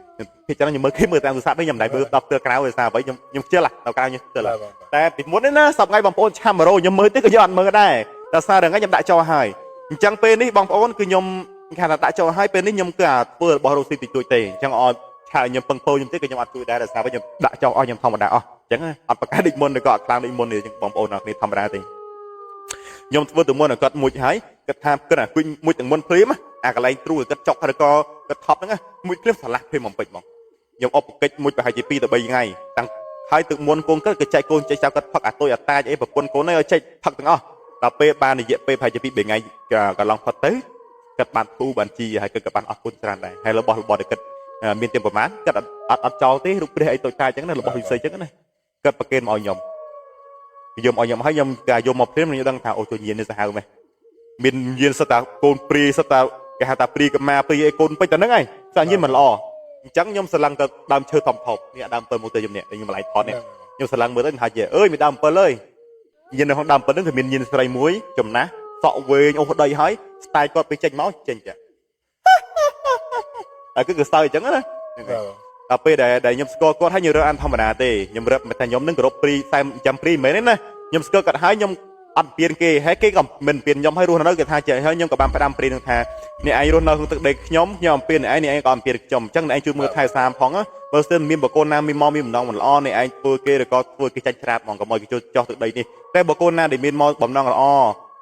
យពីច្រើនខ្ញុំមើលគេមើលតាមទូរស័ព្ទនេះខ្ញុំមិនដែរមើលដល់ផ្ទើក្រៅដោយសារអ្វីខ្ញុំខ្ជិលដល់ក្រៅខ្ញុំខ្ជិលតែពីមុននេះណាសប្ងៃបងប្អូនឆាំ100ខ្ញុំមើលទេក៏ខ្ញុំអត់មើលដែរដោយសាររឿងហ្នឹងខ្ញុំដាក់ចោលហើយអញ្ចឹងពេលនេះបងប្អូនគឺខ្ញុំគេថាដាក់ចោលហើយពេលនេះខ្ញុំគឺធ្វើរបស់រស់ស៊ីតិចតួចទេអញ្ចឹងឲ្យឆាខ្ញុំពឹងពោខ្ញុំទេក៏ខ្ញុំអត់ជួយដែរដោយសារខ្ញុំដាក់ចោលអស់ខ្ញុំធម្មតាអស់អញ្ចឹងអត់ប្រកាសដូចមុនឬក៏អត់ខ្លាំងដូចមុនទេអញ្ចឹងបងប្អូនអរគ្នាធម្មតាទេខ្ញុំធ្វើទៅមុនគាត់មួយហើយគាត់ថាគាត់អាគួយមួយទាំងមុនភ្លាមអាកន្លែងទ្រូគាត់ចុកឬក៏គាត់ថប់ហ្នឹងមួយភ្លាមឆ្លាស់ភ្លាមបំពេចហ្មងខ្ញុំអបកិច្ចមួយប្រហែលជា2ទៅ3ថ្ងៃតាំងហើយទឹកមុនកូនគាត់ចែកកូនចែកចៅគាត់ផឹកអាទុយអាតាចអីប្រពន្ធកូនឲ្យចែកផឹកទាំងអស់ដល់ពេលបានរយៈពេលប្រហែលជា2 3ថ្ងៃកន្លងផុតទៅគាត់បានពូបានជីហើយគាត់ក៏បានអស់គុណច្រើនដែរហើយរបស់គាត់មានទៀមប្រមាណគាត់អត់ចោលទេរូបព្រះអីតូចតាចអញ្ចឹងណារបស់វិស័យអញ្ចឹងណាគាត់ប្រកេនមកឲ្យខ្ញុំយកមកឲ្យខ្ញុំហើយខ្ញុំក៏យកមកព្រាមខ្ញុំដឹងថាអូជួយញៀននេះសាហាវមែនមានញៀនសិតតាកូនព្រីសិតតាគេហៅថាព្រីកម្មាព្រីអីកូនពេជ្រតែហ្នឹងហើយសាញៀនមិនល្អអញ្ចឹងខ្ញុំស្រឡឹងទៅដើមឈើធំៗនេះដើម7មកទៅខ្ញុំនេះខ្ញុំបន្លាយថតនេះខ្ញុំស្រឡឹងមើលទៅថាជាអើយមានដើម7អើយញៀននៅក្នុងដើម7ហ្នឹងគឺមានញៀនស្រីមួយចំណាស់សក់វែងអូសដីហើយស្ទាយគាត់ពេលចេញមកចេញចាតែគឺសើអញ្ចឹងណាដល់ពេលដែលខ្ញុំស្គាល់គាត់ហើយខ្ញុំរើអានធម្មតាទេខ្ញុំរឹបថាខ្ញុំនឹងគោរពព្រីសែមចាំព្រីមែនទេណាខ្ញុំស្គាល់គាត់ហើយខ្ញុំអត់ពៀនគេហើយគេក៏មិនពៀនខ្ញុំហើយរស់នៅគេថាចេះហើយខ្ញុំក៏បានផ្ដាំព្រីនឹងថាអ្នកឯងរស់នៅក្នុងទឹកដីខ្ញុំអំពៀនអ្នកឯងក៏អំពៀនខ្ញុំអញ្ចឹងអ្នកឯងជួយមើលថែសាមផងបើស្ទើរមានបកូនណាមានមកមានបំណងមិនល្អអ្នកឯងធ្វើគេឬក៏ធ្វើគេចាច់ច្រាបហ្មងកុំឲ្យគេចោះទឹកដីនេះតែបកូនណាដែលមានមកបំណងល្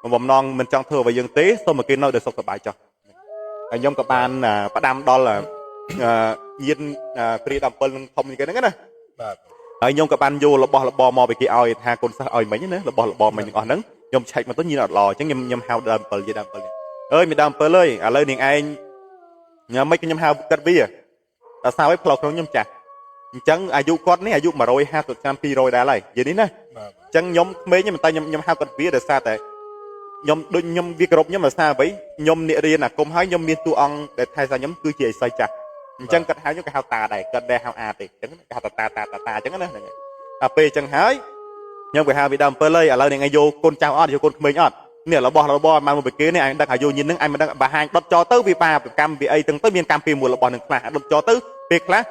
អបំណងមិនចង់ធ្វើអ្វីយើងទេសូមឲ្យគេនៅដោយសុខសប្បាយចោះហើយខ្ញុំក៏បានផ្ដាំដល់ញៀនព្រី17នឹងធំនេះគេហ្នឹងណាបាទហើយខ្ញុំក៏បានយករបស់របរមកពីគេឲ្យថាកូនសិស្សឲ្យមិញណារបស់របរមិញទាំងអស់ហ្នឹងខ្ញុំឆែកមកទៅញៀនអត់ល្អអញ្ចឹងខ្ញុំហៅដើម7និយាយដើម7នេះអើយមានដើម7អើយឥឡូវនាងឯងមិនខ្ញុំហៅកាត់វាដល់សារឲ្យផ្លូវក្នុងខ្ញុំចាស់អញ្ចឹងអាយុគាត់នេះអាយុ150ឆ្នាំ200ដែរហើយនិយាយនេះណាអញ្ចឹងខ្ញុំក្មេងតែខ្ញុំហៅកាត់វាដោយសារតែខ្ញុំដូចខ្ញុំវាគ្រប់ខ្ញុំដោយសារអ្វីខ្ញុំអ្នករៀនអាគមហើយខ្ញុំមានតួអង្គដែលថែសារខ្ញុំគឺជាអិស័យចាស់អញ្ចឹងគាត់ហៅខ្ញុំគេហៅតាដែរគាត់ដែរហៅអាទេអញ្ចឹងគេហៅតាអញ្ចឹងណាហ្នឹងដល់ពេលអញ្ចឹងហើយខ្ញុំគេហៅពីដើម7ហើយឥឡូវនេះឯងយកកូនចៅអត់យកកូនក្មេងអត់នេះរបស់មកមកពីគេនេះឯងដឹកឲ្យយកញៀនហ្នឹងឯងមិនដឹងបើហាញដុតចោលទៅវាបាកម្មវាអីទាំងទៅមានកម្មពីមួយរបស់នឹងខ្លះដុតចោលទៅពេលខ្លះ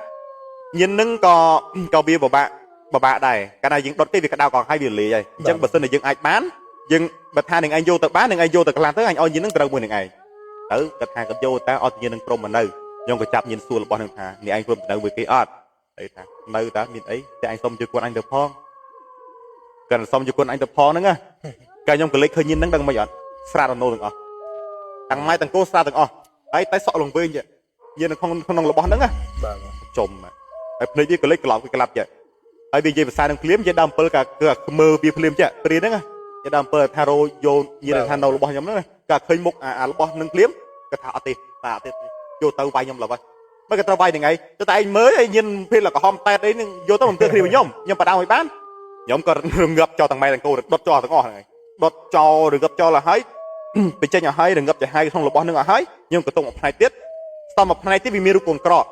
ញៀនហ្នឹងក៏វាពិបាកដែរកាលណាយើងដុតទេវាក្តៅកងហើយវាលាយហើយអញ្ចឹងបើសិនតែយើងអាចបានយើងបើថានឹងឯងយកទៅបាននឹងឯងយកទៅខ្លះទៅអញឲ្យញៀនហ្នឹងត្រូវមួយនឹងឯងទៅគាត់ថាគាត់យកតែអត់ញៀននឹងព្រមមកនៅខ្ញុំក៏ចាប់ញៀនសួររបស់នឹងថានេះឯងព្រមទៅមួយគេអត់តែថានៅតើមានអីតែអញសុំជួយគាត់អញទៅផងគាត់សុំជួយគាត់អញទៅផងហ្នឹងណាកាលខ្ញុំក៏លេចឃើញញៀនហ្នឹងដឹងមិនអត់ស្រាតរនោទាំងអស់ទាំងម៉ែទាំងគោស្រាតទាំងអស់ហើយតែសក់លងវិញញៀនក្នុងរបស់ហ្នឹងណាបាទចុំហើយភ្នែកវាក៏លេចក្លោកវាក្លាប់ចេះហើយវានិយាយភាសានឹងភ្លាមនិយាយដើម7ក៏គឺមើលវាភ្លាមចេះព្រាហ្នឹងណានិយាយដើម7ថារោយោញៀនថានៅរបស់ខ្ញុំហ្នឹងក៏ឃើញមុខអារបស់នឹងភ្លាមក៏ថាអត់ទេតាអត់ទេយកទៅវាយខ្ញុំឡើយមិនក៏ត្រូវវាយហ្នឹងឯងតែឯងមើលឯងញៀនពេលក្រហមតែតអីនឹងយកទៅមិនធ្វើគ្នាvớiខ្ញុំបដៅឲ្យបានខ្ញុំក៏ងាប់ចោលទាំងម៉ែទាំងគោដុតចោលទាំងអស់ហ្នឹងឯងដុតចោលឬងាប់ចោលឲ្យបញ្ចេញឲ្យរងាប់ទៅឲ្យក្នុងរបស់នឹងឲ្យខ្ញុំក៏ទុកមួយផ្នែកទៀតស្ទំមួយផ្នែកទៀតវាមានរូបកូនក្រក់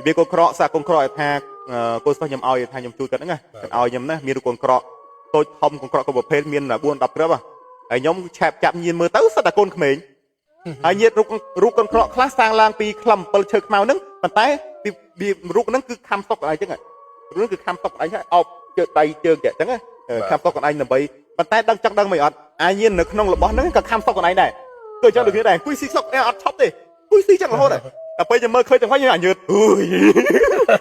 វាកូនក្រក់សាកូនក្រក់ឲ្យថាកូនសិស្សខ្ញុំឲ្យថាខ្ញុំជួយគាត់ហ្នឹងណាគាត់ឲ្យខ្ញុំណាមានរូបកូនក្រក់ tôi không còn có một phê miền là buôn đập nữa mà ai nhóm chẹp chạm nhìn mưa tới sao ta côn khmền ai nhiệt rút con cọ class sang lang pi khầm pel chơi màu nứng bàn tay bị rút nứng cứ khăm tóc ai chứ ngài rút cứ khăm tóc ai chứ ao chơi tay chơi kẹt chẳng á khăm tóc còn anh là bấy bàn tay đang chắc đang mày ọt ai nhiên là không là bó nứng cả khăm tóc còn anh này tôi cho được như này cúi xí sọc em ọt chóp đi cúi xí chắc là hốt này à bây giờ mơ khơi chẳng phải như là nhợt ui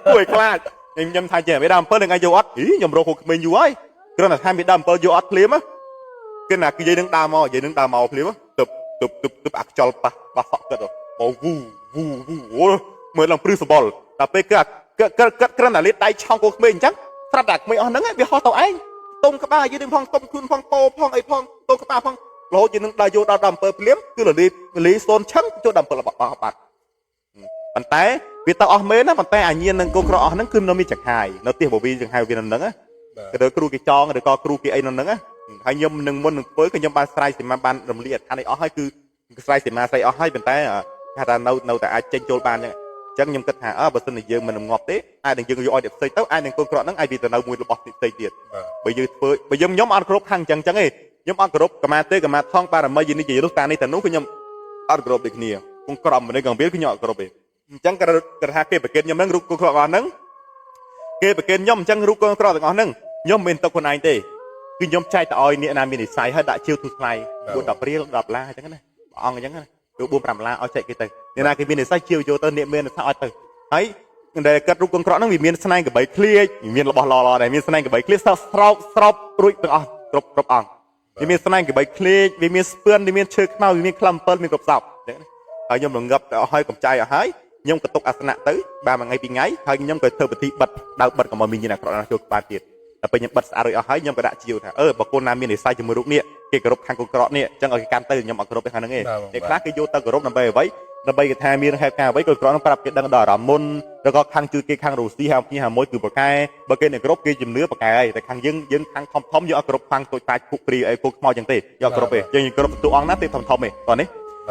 ui class nhầm thay trẻ với đam pel đừng ai vô ọt ý nhầm rồi mình vô ấy cái là thay bị đam pel vô ọt liếm á cái nào cái dây đứng đa mò liếm á tập ác chol pa sọc cái đó bảo vu mới làm principal tapi cái là liệt tay trong của mình chắc phát đạt mấy ông nắng ấy bị ho tàu anh tôm các ba dưới đêm phong tôm khun phong po phong ấy phong tôm các ba phong lỗ chỉ đứng đa vô đa đầm per liếm cứ là lý son chắc cho đầm per là bạc bàn tay vì tao ở mấy nó bàn tay anh nhiên nâng cô cọ nâng cứ nó mi chặt hài nó tiền bộ vi chặt hài vì nó nâng á cái đó kêu cái cho cái đó kêu cái ấy nó nâng á hay nhom nâng môn nâng với cái nhom ban sai thì mà ban làm liệt anh ấy ở hai cứ sai thì mà sai ở hai bên tay à ta nâu tại ai tranh chôn ban này chẳng nhom kết hạ ở bờ sân này dương mình ngọt té ai đừng dương vô ai đẹp xây tấu ai đừng cô cọ nâng ai vì từ nâu mùi bọt xây tiền bây giờ nhóm ăn crop hàng chẳng chẳng ấy nhóm ăn crop cầm té cầm thong ba là mấy gì này lúc ta này từ nút cái nhóm ăn crop được nhiều cũng cầm mình còn biết cái nhỏ crop chẳng cái hai cái bậc nhóm nâng rút cô cọ nâng cái bậc nhóm chẳng rút cô cọ được nâng nhóm mình tao con anh têคือยมใจแต่ออยเนี่ยนามีนิสัยให้ได้เชี่ยวทุกไฟบุญดับเรียลดับลาจังกันนะอ่องจังกันนะดูบุญปรำลาเอาใจกี่ตัวเนี่ยนาคือมีนิสัยเชี่ยวโยตัวเนี่ยเมียนสักออยตัวไอ้เดี๋ยวกระดูกกระเพาะนั่งมีเมียนสไนกับใบเคลียมีเมียนระบลอเนี่ยมีสไนกับใบเคลียสอบรุ่ยตัวอ่อนกรบอ่องมีเมียนสไนกับใบเคลียมีเมียนสเปื้อนมีเมียนเชือกเมามีเมียนคลัมเปิลมีกรบสอบจังกันไอ้ยมหลงงับเอาให้กับใจเอาให้ยมกระตุกอาสนะตื้อบามันไงปีไงให้ยมกระเทอปฏิบัติดาวบัดกับมันมีนี่นะกระนั้นโยกปาติดแต่เป็นยังบัดอะไรเอาให้ยมกระดาษจิ๋วนะบางคนน้ำมีในไซจมูกเนี่ยเกี่ยวกับรบทางกุกระเนี่ยจังเอาการตื่นยมเอากระบไปทางนั้นเองเด็กคลาสก็โยตกระบนำไปไว้นำไปกับทางมีแหกการไว้กุกระต้องปรับเกิดดังดอดมุนแล้วก็ข้างจืดเกี่ยข้างรูซีหามที่หามมวยคือปากไก่บางเกณฑ์ในกระบเกี่ยจิมเนื้อปากไก่แต่ข้างยึงข้างทอมโยเอากระบข้างตัวตายคุกปรีไอ้คุกมอจังตีโยกระบไปยังกระบตัวอ่อนนั่นตีทอมเองตอนนี้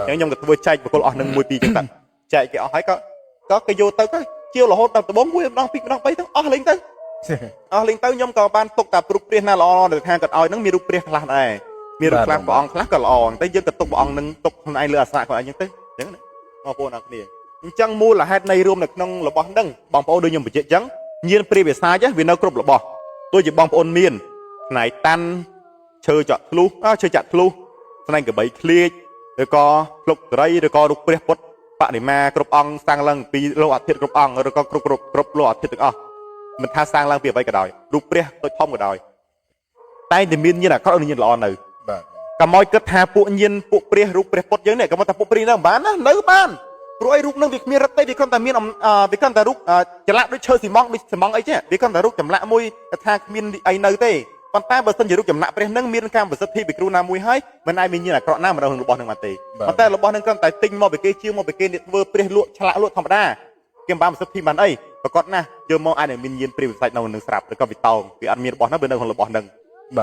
ยังยมกับตัวใจบางคนอ่อนหนึ่งมวยปีจังตันใจเกี่ยวเอาให้ก็กระโยตก็เชี่ยวหล่อแต่บ้องกุ้ยน้องปีน้องไปทั้งอ่อนเลยตั้งลิงเต้ายมกับบ้านตกแต่ปลุกเปรี้ยน่ารอเดือดแทงกับอ้อยนั่งมีรูปเปรี้ยคลาดได้มีรูปคลาดบองคลาดกับอ่อนแต่ยังกับตกบองนึงตกคนไอเรือสายของไอ้ยังตึ้งอย่างนั้นงอโปนักนี่จังมูlà haiในรวมหนึ่งน้องระบดังบองโปโดยยมไปเจจังยืนเปรี้ยไปซ้ายจ้ะวินเอากรบระบตัวจะบองโปนเมียนไหนตันเชยจัดทะลุเชยจัดทะลุสนั่นกับใบเคลียแล้วก็ปลุกไรแล้วก็รูปเปรี้ยปดปะนี่มากรบองสร้างลังปีโลอัดเทียกรบองแล้วก็กรบโลอัดเทียกอ่ะมันท่าสร้างล่างเปรียบไปกระดอยรูปเปรี้ยตัวท่อมกระดอยใต้ดินมินยี่น่ะเขาเอาเงินหล่อหนึ่งกับมอยกระทาปุยินปุเปรี้ยรูปเปรี้ยปดเยอะเนี่ยกับมันแต่ปุเปรี้ยนั่งบ้านนะเนื้อบ้านรวยรูปนั่งวิกมีรัตเต้วิกคนแต่มีนวิกคนแต่รูปจะละด้วยเชอร์สีมองด้วยสมองไอ้เจ้าวิกคนแต่รูปจำละมวยกระทามีนไอ้เนื้อเต้ตอนใต้เบอร์สันจะรูปจำละเปรี้ยนั่งมีนการเบอร์สัตย์ที่วิกรูนามวยให้มันไอ้มีนี่น่ะเกาะหน้ามันเราหึงรูปบอลหนึ่งมาเตะตอนใต้รูปบอลหนึ่งคนแต่ติงมอไปเกยชิวมอไปเกยเนี่ยเวอร์เปรี้ยลวดฉลาดลวดธรรมดาเกมบ้ามันสักทีมันประกอบนะเจอมองไอ้เนี่ยมินยินปริวใส่นาวหนึ่งสลับแล้วก็วิตองวิอันมีระบอบนั้นเป็นเรื่องของระบอบหนึ่ง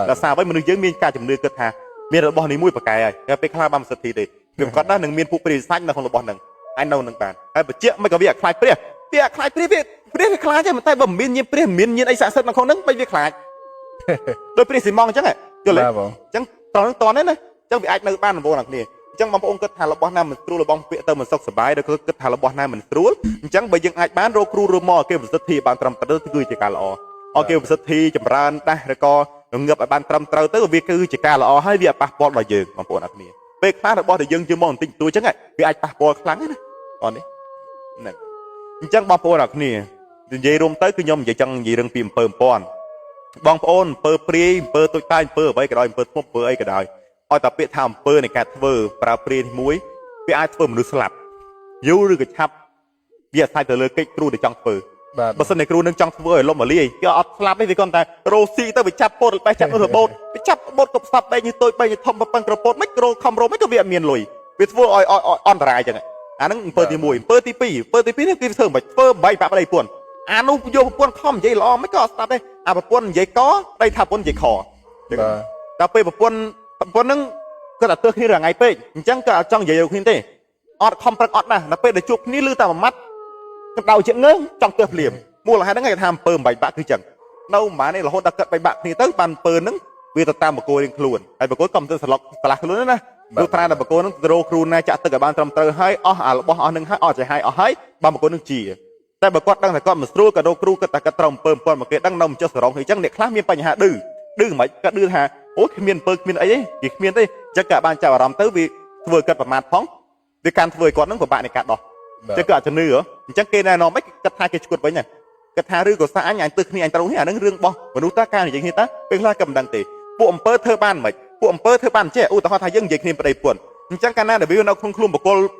แต่ซาไว้มันยังมีการจำเนื้อเกิดหามีระบอบนี้มุ้ยปากไก่ก็ไปคลาบ้ามันสักทีเลยเกมก่อนหน้าหนึ่งมีผู้ปริวใส่ในของระบอบหนึ่งไอ้นาวหนึ่งบานไอ้เจี๊ยไม่ก็วิคลายเปรี้ยคลายเปรี้ยคลายใช่ไหมแต่บ่มินยินเปรี้ยมินยินไอ้สารสัตว์ของนั้นไปวิคลายโดยปริวสีมองจังไงก็เลยจังตอนนั้นนะจังวิไอ้ในบ้านของโบหลังนี่จังบางองค์ก็ทานระบอบน้ำมันรู้ระบอบเปียเติมมันสกสบายแล้วก็ทานระบอบน้ำมันรู้จังไปยังไอ้บ้านโรครูมอเกี่ยวกับสถีบางตรำตะตื้อจิการละอเกี่ยวกับสถีจำรานได้แล้วก็เงือบไอ้บ้านตรำตะตื้อวิคือจิการละให้วิปะปอดลอยยืงบางปนอันนี้เป็นคลาสระบอบที่ยืงจะมองติดตัวจังไงวิไอ้ปะปอดครั้งนะตอนนี้นั่นจังบางปนอันนี้ยีรวมเต้คือยมยีจังยีเรื่องพิมพ์เปิ่มปอนบางปนเปิ่มปรีเปิ่มตัวใต้เปิ่มไว้กระดอยเปิ่มปุ๊บเปิ่มไอ้กระดอยเอาแต่เปียทำเปิดในการเวอร์ปลาเปลี่ยนมุ้ยเปียไอเฟิร์มหรือสลับยูหรือกระชับเบียดใส่แต่เลยกิ๊กครูในจังเปิดบางส่วนในครูนึงจังเวอร์ล้มมาเลี้ยก็เอาสลับไม่ได้ก่อนแต่โรซี่ต้องไปจับโปดไปจับโบดไปจับโบดกับสับไปยืนตัวไปยืนทอมปังกระโปดไม่โกรคำโรไม่ก็เบียดเมียนลอยเบียดเวอร์อ่อนรายจังไงอันนั้นเปิดที่มุ้ยเปิดที่ปีนี่คือเสริมแบบเปิดใบปะอะไรป่วนอันนู้โยป่วนคอมใหญ่ล้อไม่ก็สับได้ป่วนใหญ่ก็ได้ทับป่วนใหญ่คอแต่ไปป่วนนึงก็แต่เตือนที่เรื่องไงเป้จังก็จังใหญ่ขึ้นเต้อดคอมประกอบนะเป้เดี๋ยวจุกนี่ลือตามัดกระเดาเจ็บเงื้อจังเตือนเหลี่ยมมูลหะนั่งไงทำเปิ่มใบปะคือจัง đâu mà này là hốt đặc cận bay bạc thì tới bàn pơ nứng vì ta tam một cô lên luôn ai một cô cầm tên sờ lọc luôn đó lúc thay là một cô nứng rô kru này chặt từ cả bàn trầm tơ hai là bỏ nứng hai chạy hai hai ba một cô nứng chỉแต่บางคนตั้งแต่ก่อนมาสู้กับโดครูก็แต่กระตรมเปิ่มปอนมาเกตั้งนมเจ้าสรองให้จังเด็กคลาเมียนปัญหาดื้อไหมก็ดื้อฮะโอ้ยเมียนเปิ่มเมียนไอ้กี่เมียนได้จะกะบานเจ้ารำตื้อวีเถื่อกันประมาณพ้องด้วยการเถื่อก่อนนั่งกับบ้านในกะดอกจะเกิดจะเนื้อจังเกณฑ์แน่นอนไม่กระทาเกจุดไว้เนี่ยกระทารื้อก็สะอันอย่างตึกนี่อันตรงนี้อันนั้นเรื่องบ่มนุษย์ตาการอย่างนี้ตาเป็นลากำดังตีปุ่มเปิดเธอบ้านไหมปุ่มเปิดเธอบ้านเจ้าอุตหะทายังยิ่งนี่ประเดี๋ยวป่วนจังการนั้นเดี๋ยววิวเราคลุมบ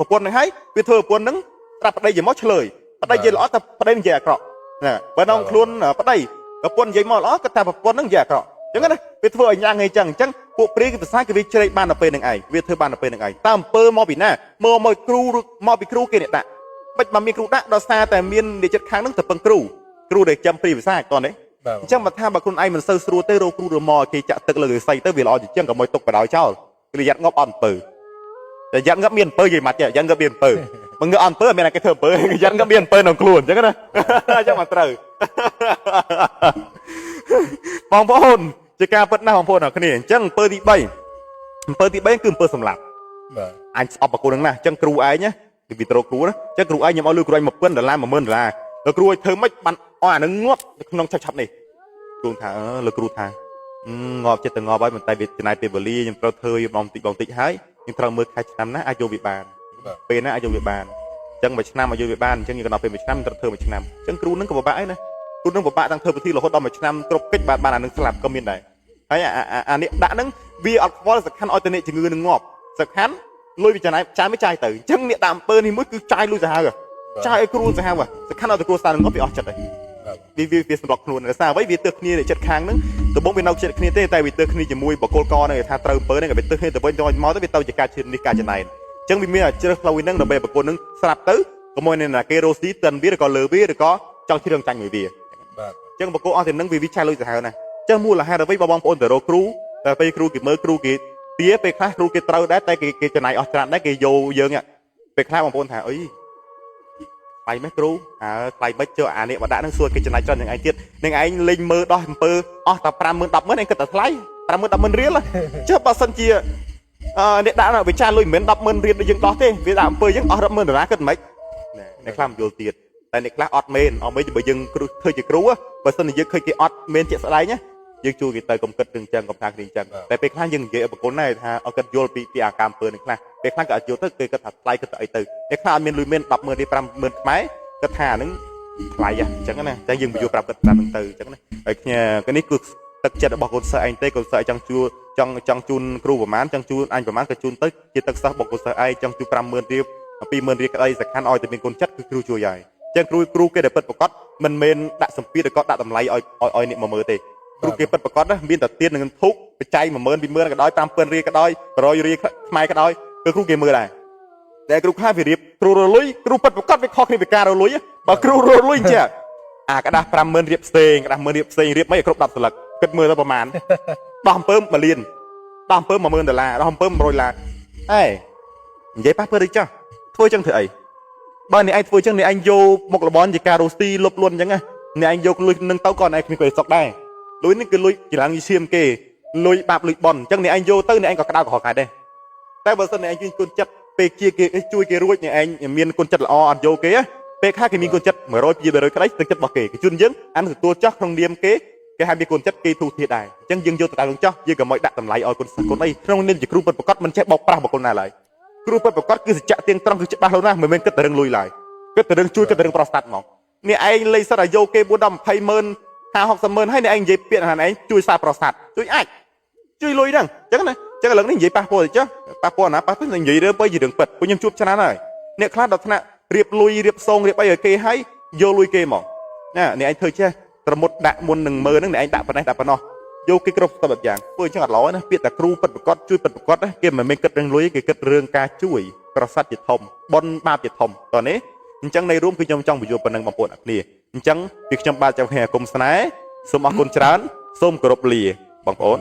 กวนให้วิเธอป่วนนั้นรับประเดี๋ยวมั่วเฉลยประเดี๋ยวล้อแต่ประเดี๋ยวแย่กรอกเนี่ยบ้านน้องคลุนประเดี๋ยวกับป่วนใหญ่มั่วล้อก็แต่ป่วนนั้นแย่กรอกจังนั้นวิเธออย่างไงจังพวกปรีกับสายกับวิเชยบ้านเราเป็นยังไงวิเธอบ้านเราเป็นยังไงตามเปิดมอปีหน้ามอครูมอปีครูเกณฑ์เนี่ยไม่มามีครูด่าดอซาแต่เมียนเดี๋ยวจะค้างนั่งแต่ปังครูเด็กจำปรีวิสาตอนนี้จังมาท่าบางคนไอ้มันเซอร์สรูเตอร์โรครูมอเกจะตึกเลยใส่เตอร์วิลอจิจังกับมวยตกไปดาวเจ้าก็เลยยัดงบอ่อนเปิดแต่ยัดงบเมียนเปิดยังมัดเนี่ยยัดงบเมียนเปิดมึงก็อ่อนเปิดไม่อะไรก็เธอเปิดยัดงบเมียนเปิดหนองครูนจังกันนะจังมาเตอร์มองพ่อหุ่นจะการเปิดหน้าของพ่อหน่อยขณีจังเปิดที่ใบคือเปิดสำหรับอันออกปากกูนั่งนะจังครูไอ้เนี่ยวิตรครูนะจังครูไอ้ยังเอาลูกครูไอ้มาเปิ้ลแต่ละมาเมินละแล้วครูเธอไม่บันอ่านงวบน้องชัดๆนี่ครูถาแล้วครูถางอบจะแต่งอบไว้เหมือนไตเบ็ดนายเปเบอรี่ยังเราเธอยังบองติหายยังเราเมื่อใครชนะอายุวิบาลเป็นนะอายุวิบาลจังไปชนะอายุวิบาลจังยังกันเอาเป็นไปชนะเธอไปชนะจังครูนั่งกับบ่ายนะครูนั่งกับบ่ายตั้งเธอไปที่เราเขาดอมไปชนะกรบกิจบ้านอันนึงสลับก็มีได้ไอ้อันนี้ด่านั่งวีอัลฟอร์สักขันออยเตเนจึงเงินงอบสักขันลุยไปจะไหนใจไม่ใจตื่นจังเนี่ยตามเปิดนี่มันคือใจลุยจะหาเหรอใจครูจะหาว่ะสักขันเอาแต่ครูสารงบไปออกจัดเลยวีสำหรับครูนะซาไว้วีเตอร์นี่เนี่ยจัดค้างนึงตัวบ้องเป็นเอาจัดนี่เต้แต่วีเตอร์นี่จะมวยบอกโกลกอเนี่ยถ้าเติมเปิดเนี่ยกับวีเตอร์นี่แต่บ้องจอยมอต้องไปเติมจากการเชิญในการจะไหนจังวีเมียเจอเราวินั่งเราไปบอกโกนึงสลับตื้อก็มวยเนี่ยนะเกโรซีเตินวีหรือก็เลวีหรือก็จังที่เรื่องจังมือวีจังบอกโกเอาแต่นั่งวีวิชัยลุยจะหานะจังมูละให้เราไว้บ้องปนแต่เราครูแต่ไปครูกี่เมื่อครูกี่เตี้ยไปคลาสครูกี่เติร์ได้แต่กี่จะไหนออกจากได้กี่โยเยอะเนี่ยไปคลาสบ้องปนถาเอ้ยไปไหมครูไปไม่เจออันนี้มาได้นั่งส่วนกิจนายจอนอย่างไอ้เตี้ยอย่างไอ้ลิงมือดอยมือแต่ปรามมือดับมือเองก็ตัดไล่ปรามมือดับมือเรียนเลยเจ้าปาสันเจียเนี่ยได้วิชาลุยเหมือนดับมือเรียนได้ยังต่อเต้วิชามือยังดับมือเดือดร้อนขึ้นไหมในคลามโยเตียดแต่ในคลาสออดเมนเอาไม่จะไปยังเคยจะครูอ่ะปาสันยังเคยกี่ออดเมนเจ็ดสไลด์เนี่ยยังจูกี่เตยกลมกัดดึงจังกับทางดึงจังแต่ไปคลาสยังเยอะแบบคนnàyฮะเอากัดโยนปีอาการเปิดในคลาสไปคลาสกับโยนเตยเคยกระถัดไล่กระต่ายเตยในคลาสเมนลุยเมนดับมือได้ปรามมือไหมกระถานึงไหลอ่ะจังนะจังยังไปอยู่ปรับกระถานึงตื่นจังนะไอ้เนี่ยก็นี่คือตักจัดบอกคนใส่เต้คนใส่จังจูจังจูนครูประมาณจังจูนอันประมาณกระจูนเต้จิตตักซักบอกคนใส่ไอ้จังจูปรามเมืองเรียบปีเมืองเรียบไอ้สักขันอ้อยแต่เป็นคนจัดคือครูชัวใหญ่จังครูเกเดเปิดประกอบมันเมนดักสัมปีแต่ก็ดักตำไลอ้อยเนี่ยมาเมือเต้ครูเกเปิดประกอบนะมีแต่เตี้ยนหนึ่งทุกไปใจมาเมินปีเมืองก็ได้ปรามเปิลเรียก็ได้ปรอยเรียไม่ก็ได้คือครูเกเมือได้แต่ครูข้าไปเรียบครูลุยครูเปิดประกอบไปข้อนี้ไปการลุยบอกครูลุยเจ้ากระดาษปรามเมินเรียบเซงกระดาษเมินเรียบเซงเรียบไม่ครบดับสลักเกิดมือแล้วประมาณดอมเพิ่มมาเรียนดอมเพิ่มมาเมินแต่ละดอมเพิ่มโรยละเอ้ยยัยป้าเพิ่มได้จ้าถ้วยจังเถอะไอ้บ้านนี้ไอ้ถ้วยจังนี่ไอ้โยมกระบอลจากการโรตีลบล้วนยังไงนี่ไอ้โยลุยนึ่งเต้าก่อนไอ้มีเกลือสอกได้ลุยนี่คือลุยกีฬายีเซียมเกลุยปราบลุยบอลจังนี่ไอ้โยเต้นี่ไอ้ก็กระดาษขอขายได้แต่เบอร์สันนี่ไอ้ยืนกุญจัดเปกเกียเกช่วยเกรุ่ยนี่ไอ้เมียนกุญจัดละอ่อนโยเกะเปกข้าเกมีกุญจัดเหมือนร้อยปีไปเลยก็ได้ตึงจัดบอกเกะจุนยังอันคือตัวจักรองเดียมเกะให้มีกุญจัดเกถูกเทียดได้จังยังโยตาลงเจ้ายังกับมวยดักตำไหลอ่อยคนไอ้ตรงนี้จะครูเปิดประกอบมันแช่บอกปลาบอกคนน่าไรครูเปิดประกอบคือจะเตียงตรงคือจะบ้าแล้วนะเหมือนก็แต่เรื่องลุยไหลก็แต่เรื่องช่วยก็แต่เรื่องปราศมองนี่ไอ้เลยสระโยเกบูดำไพเมิน50,000ให้ในไอ้เย็บเปลี่ยนหันไอ้ช่วยซาปราศช่วยไอ้ช่วยลุยดังจังนะจังหลังนี่เย็บปลาโป้จ้ะปลาโป้นะปลาเป็นอย่างเยอะเด้อไปยืดดึงเปิดไปยิ้มชุบชนะหน่อยเนี่ยคลาดดอกชนะเรียบลุยเรียบทรงเรียบไปเกย์ให้โยลุยเกย์มองเนี่ยไอ้เธอเช่ตระมดดะมุนหนึ่งมือนั่นไอ้ดะปนไอ้ดะปนอโยเกย์กรบตัวแบบอย่างเพื่อจังหวัดล้อนะเปียแต่ครูปัดประกอบช่วยปัดประกอบนะเกมมันไม่เกิดเรื่องลุยเกิดเรื่องการช่วยประสัตจิตทมบอลมาจิตทมตอนนี้จังในร่วมคือจังไปโยปนังบางปนนี่จังปีกจังบาจะแห่กลมสนายสมอกุลจานส้มกรบลีบางปน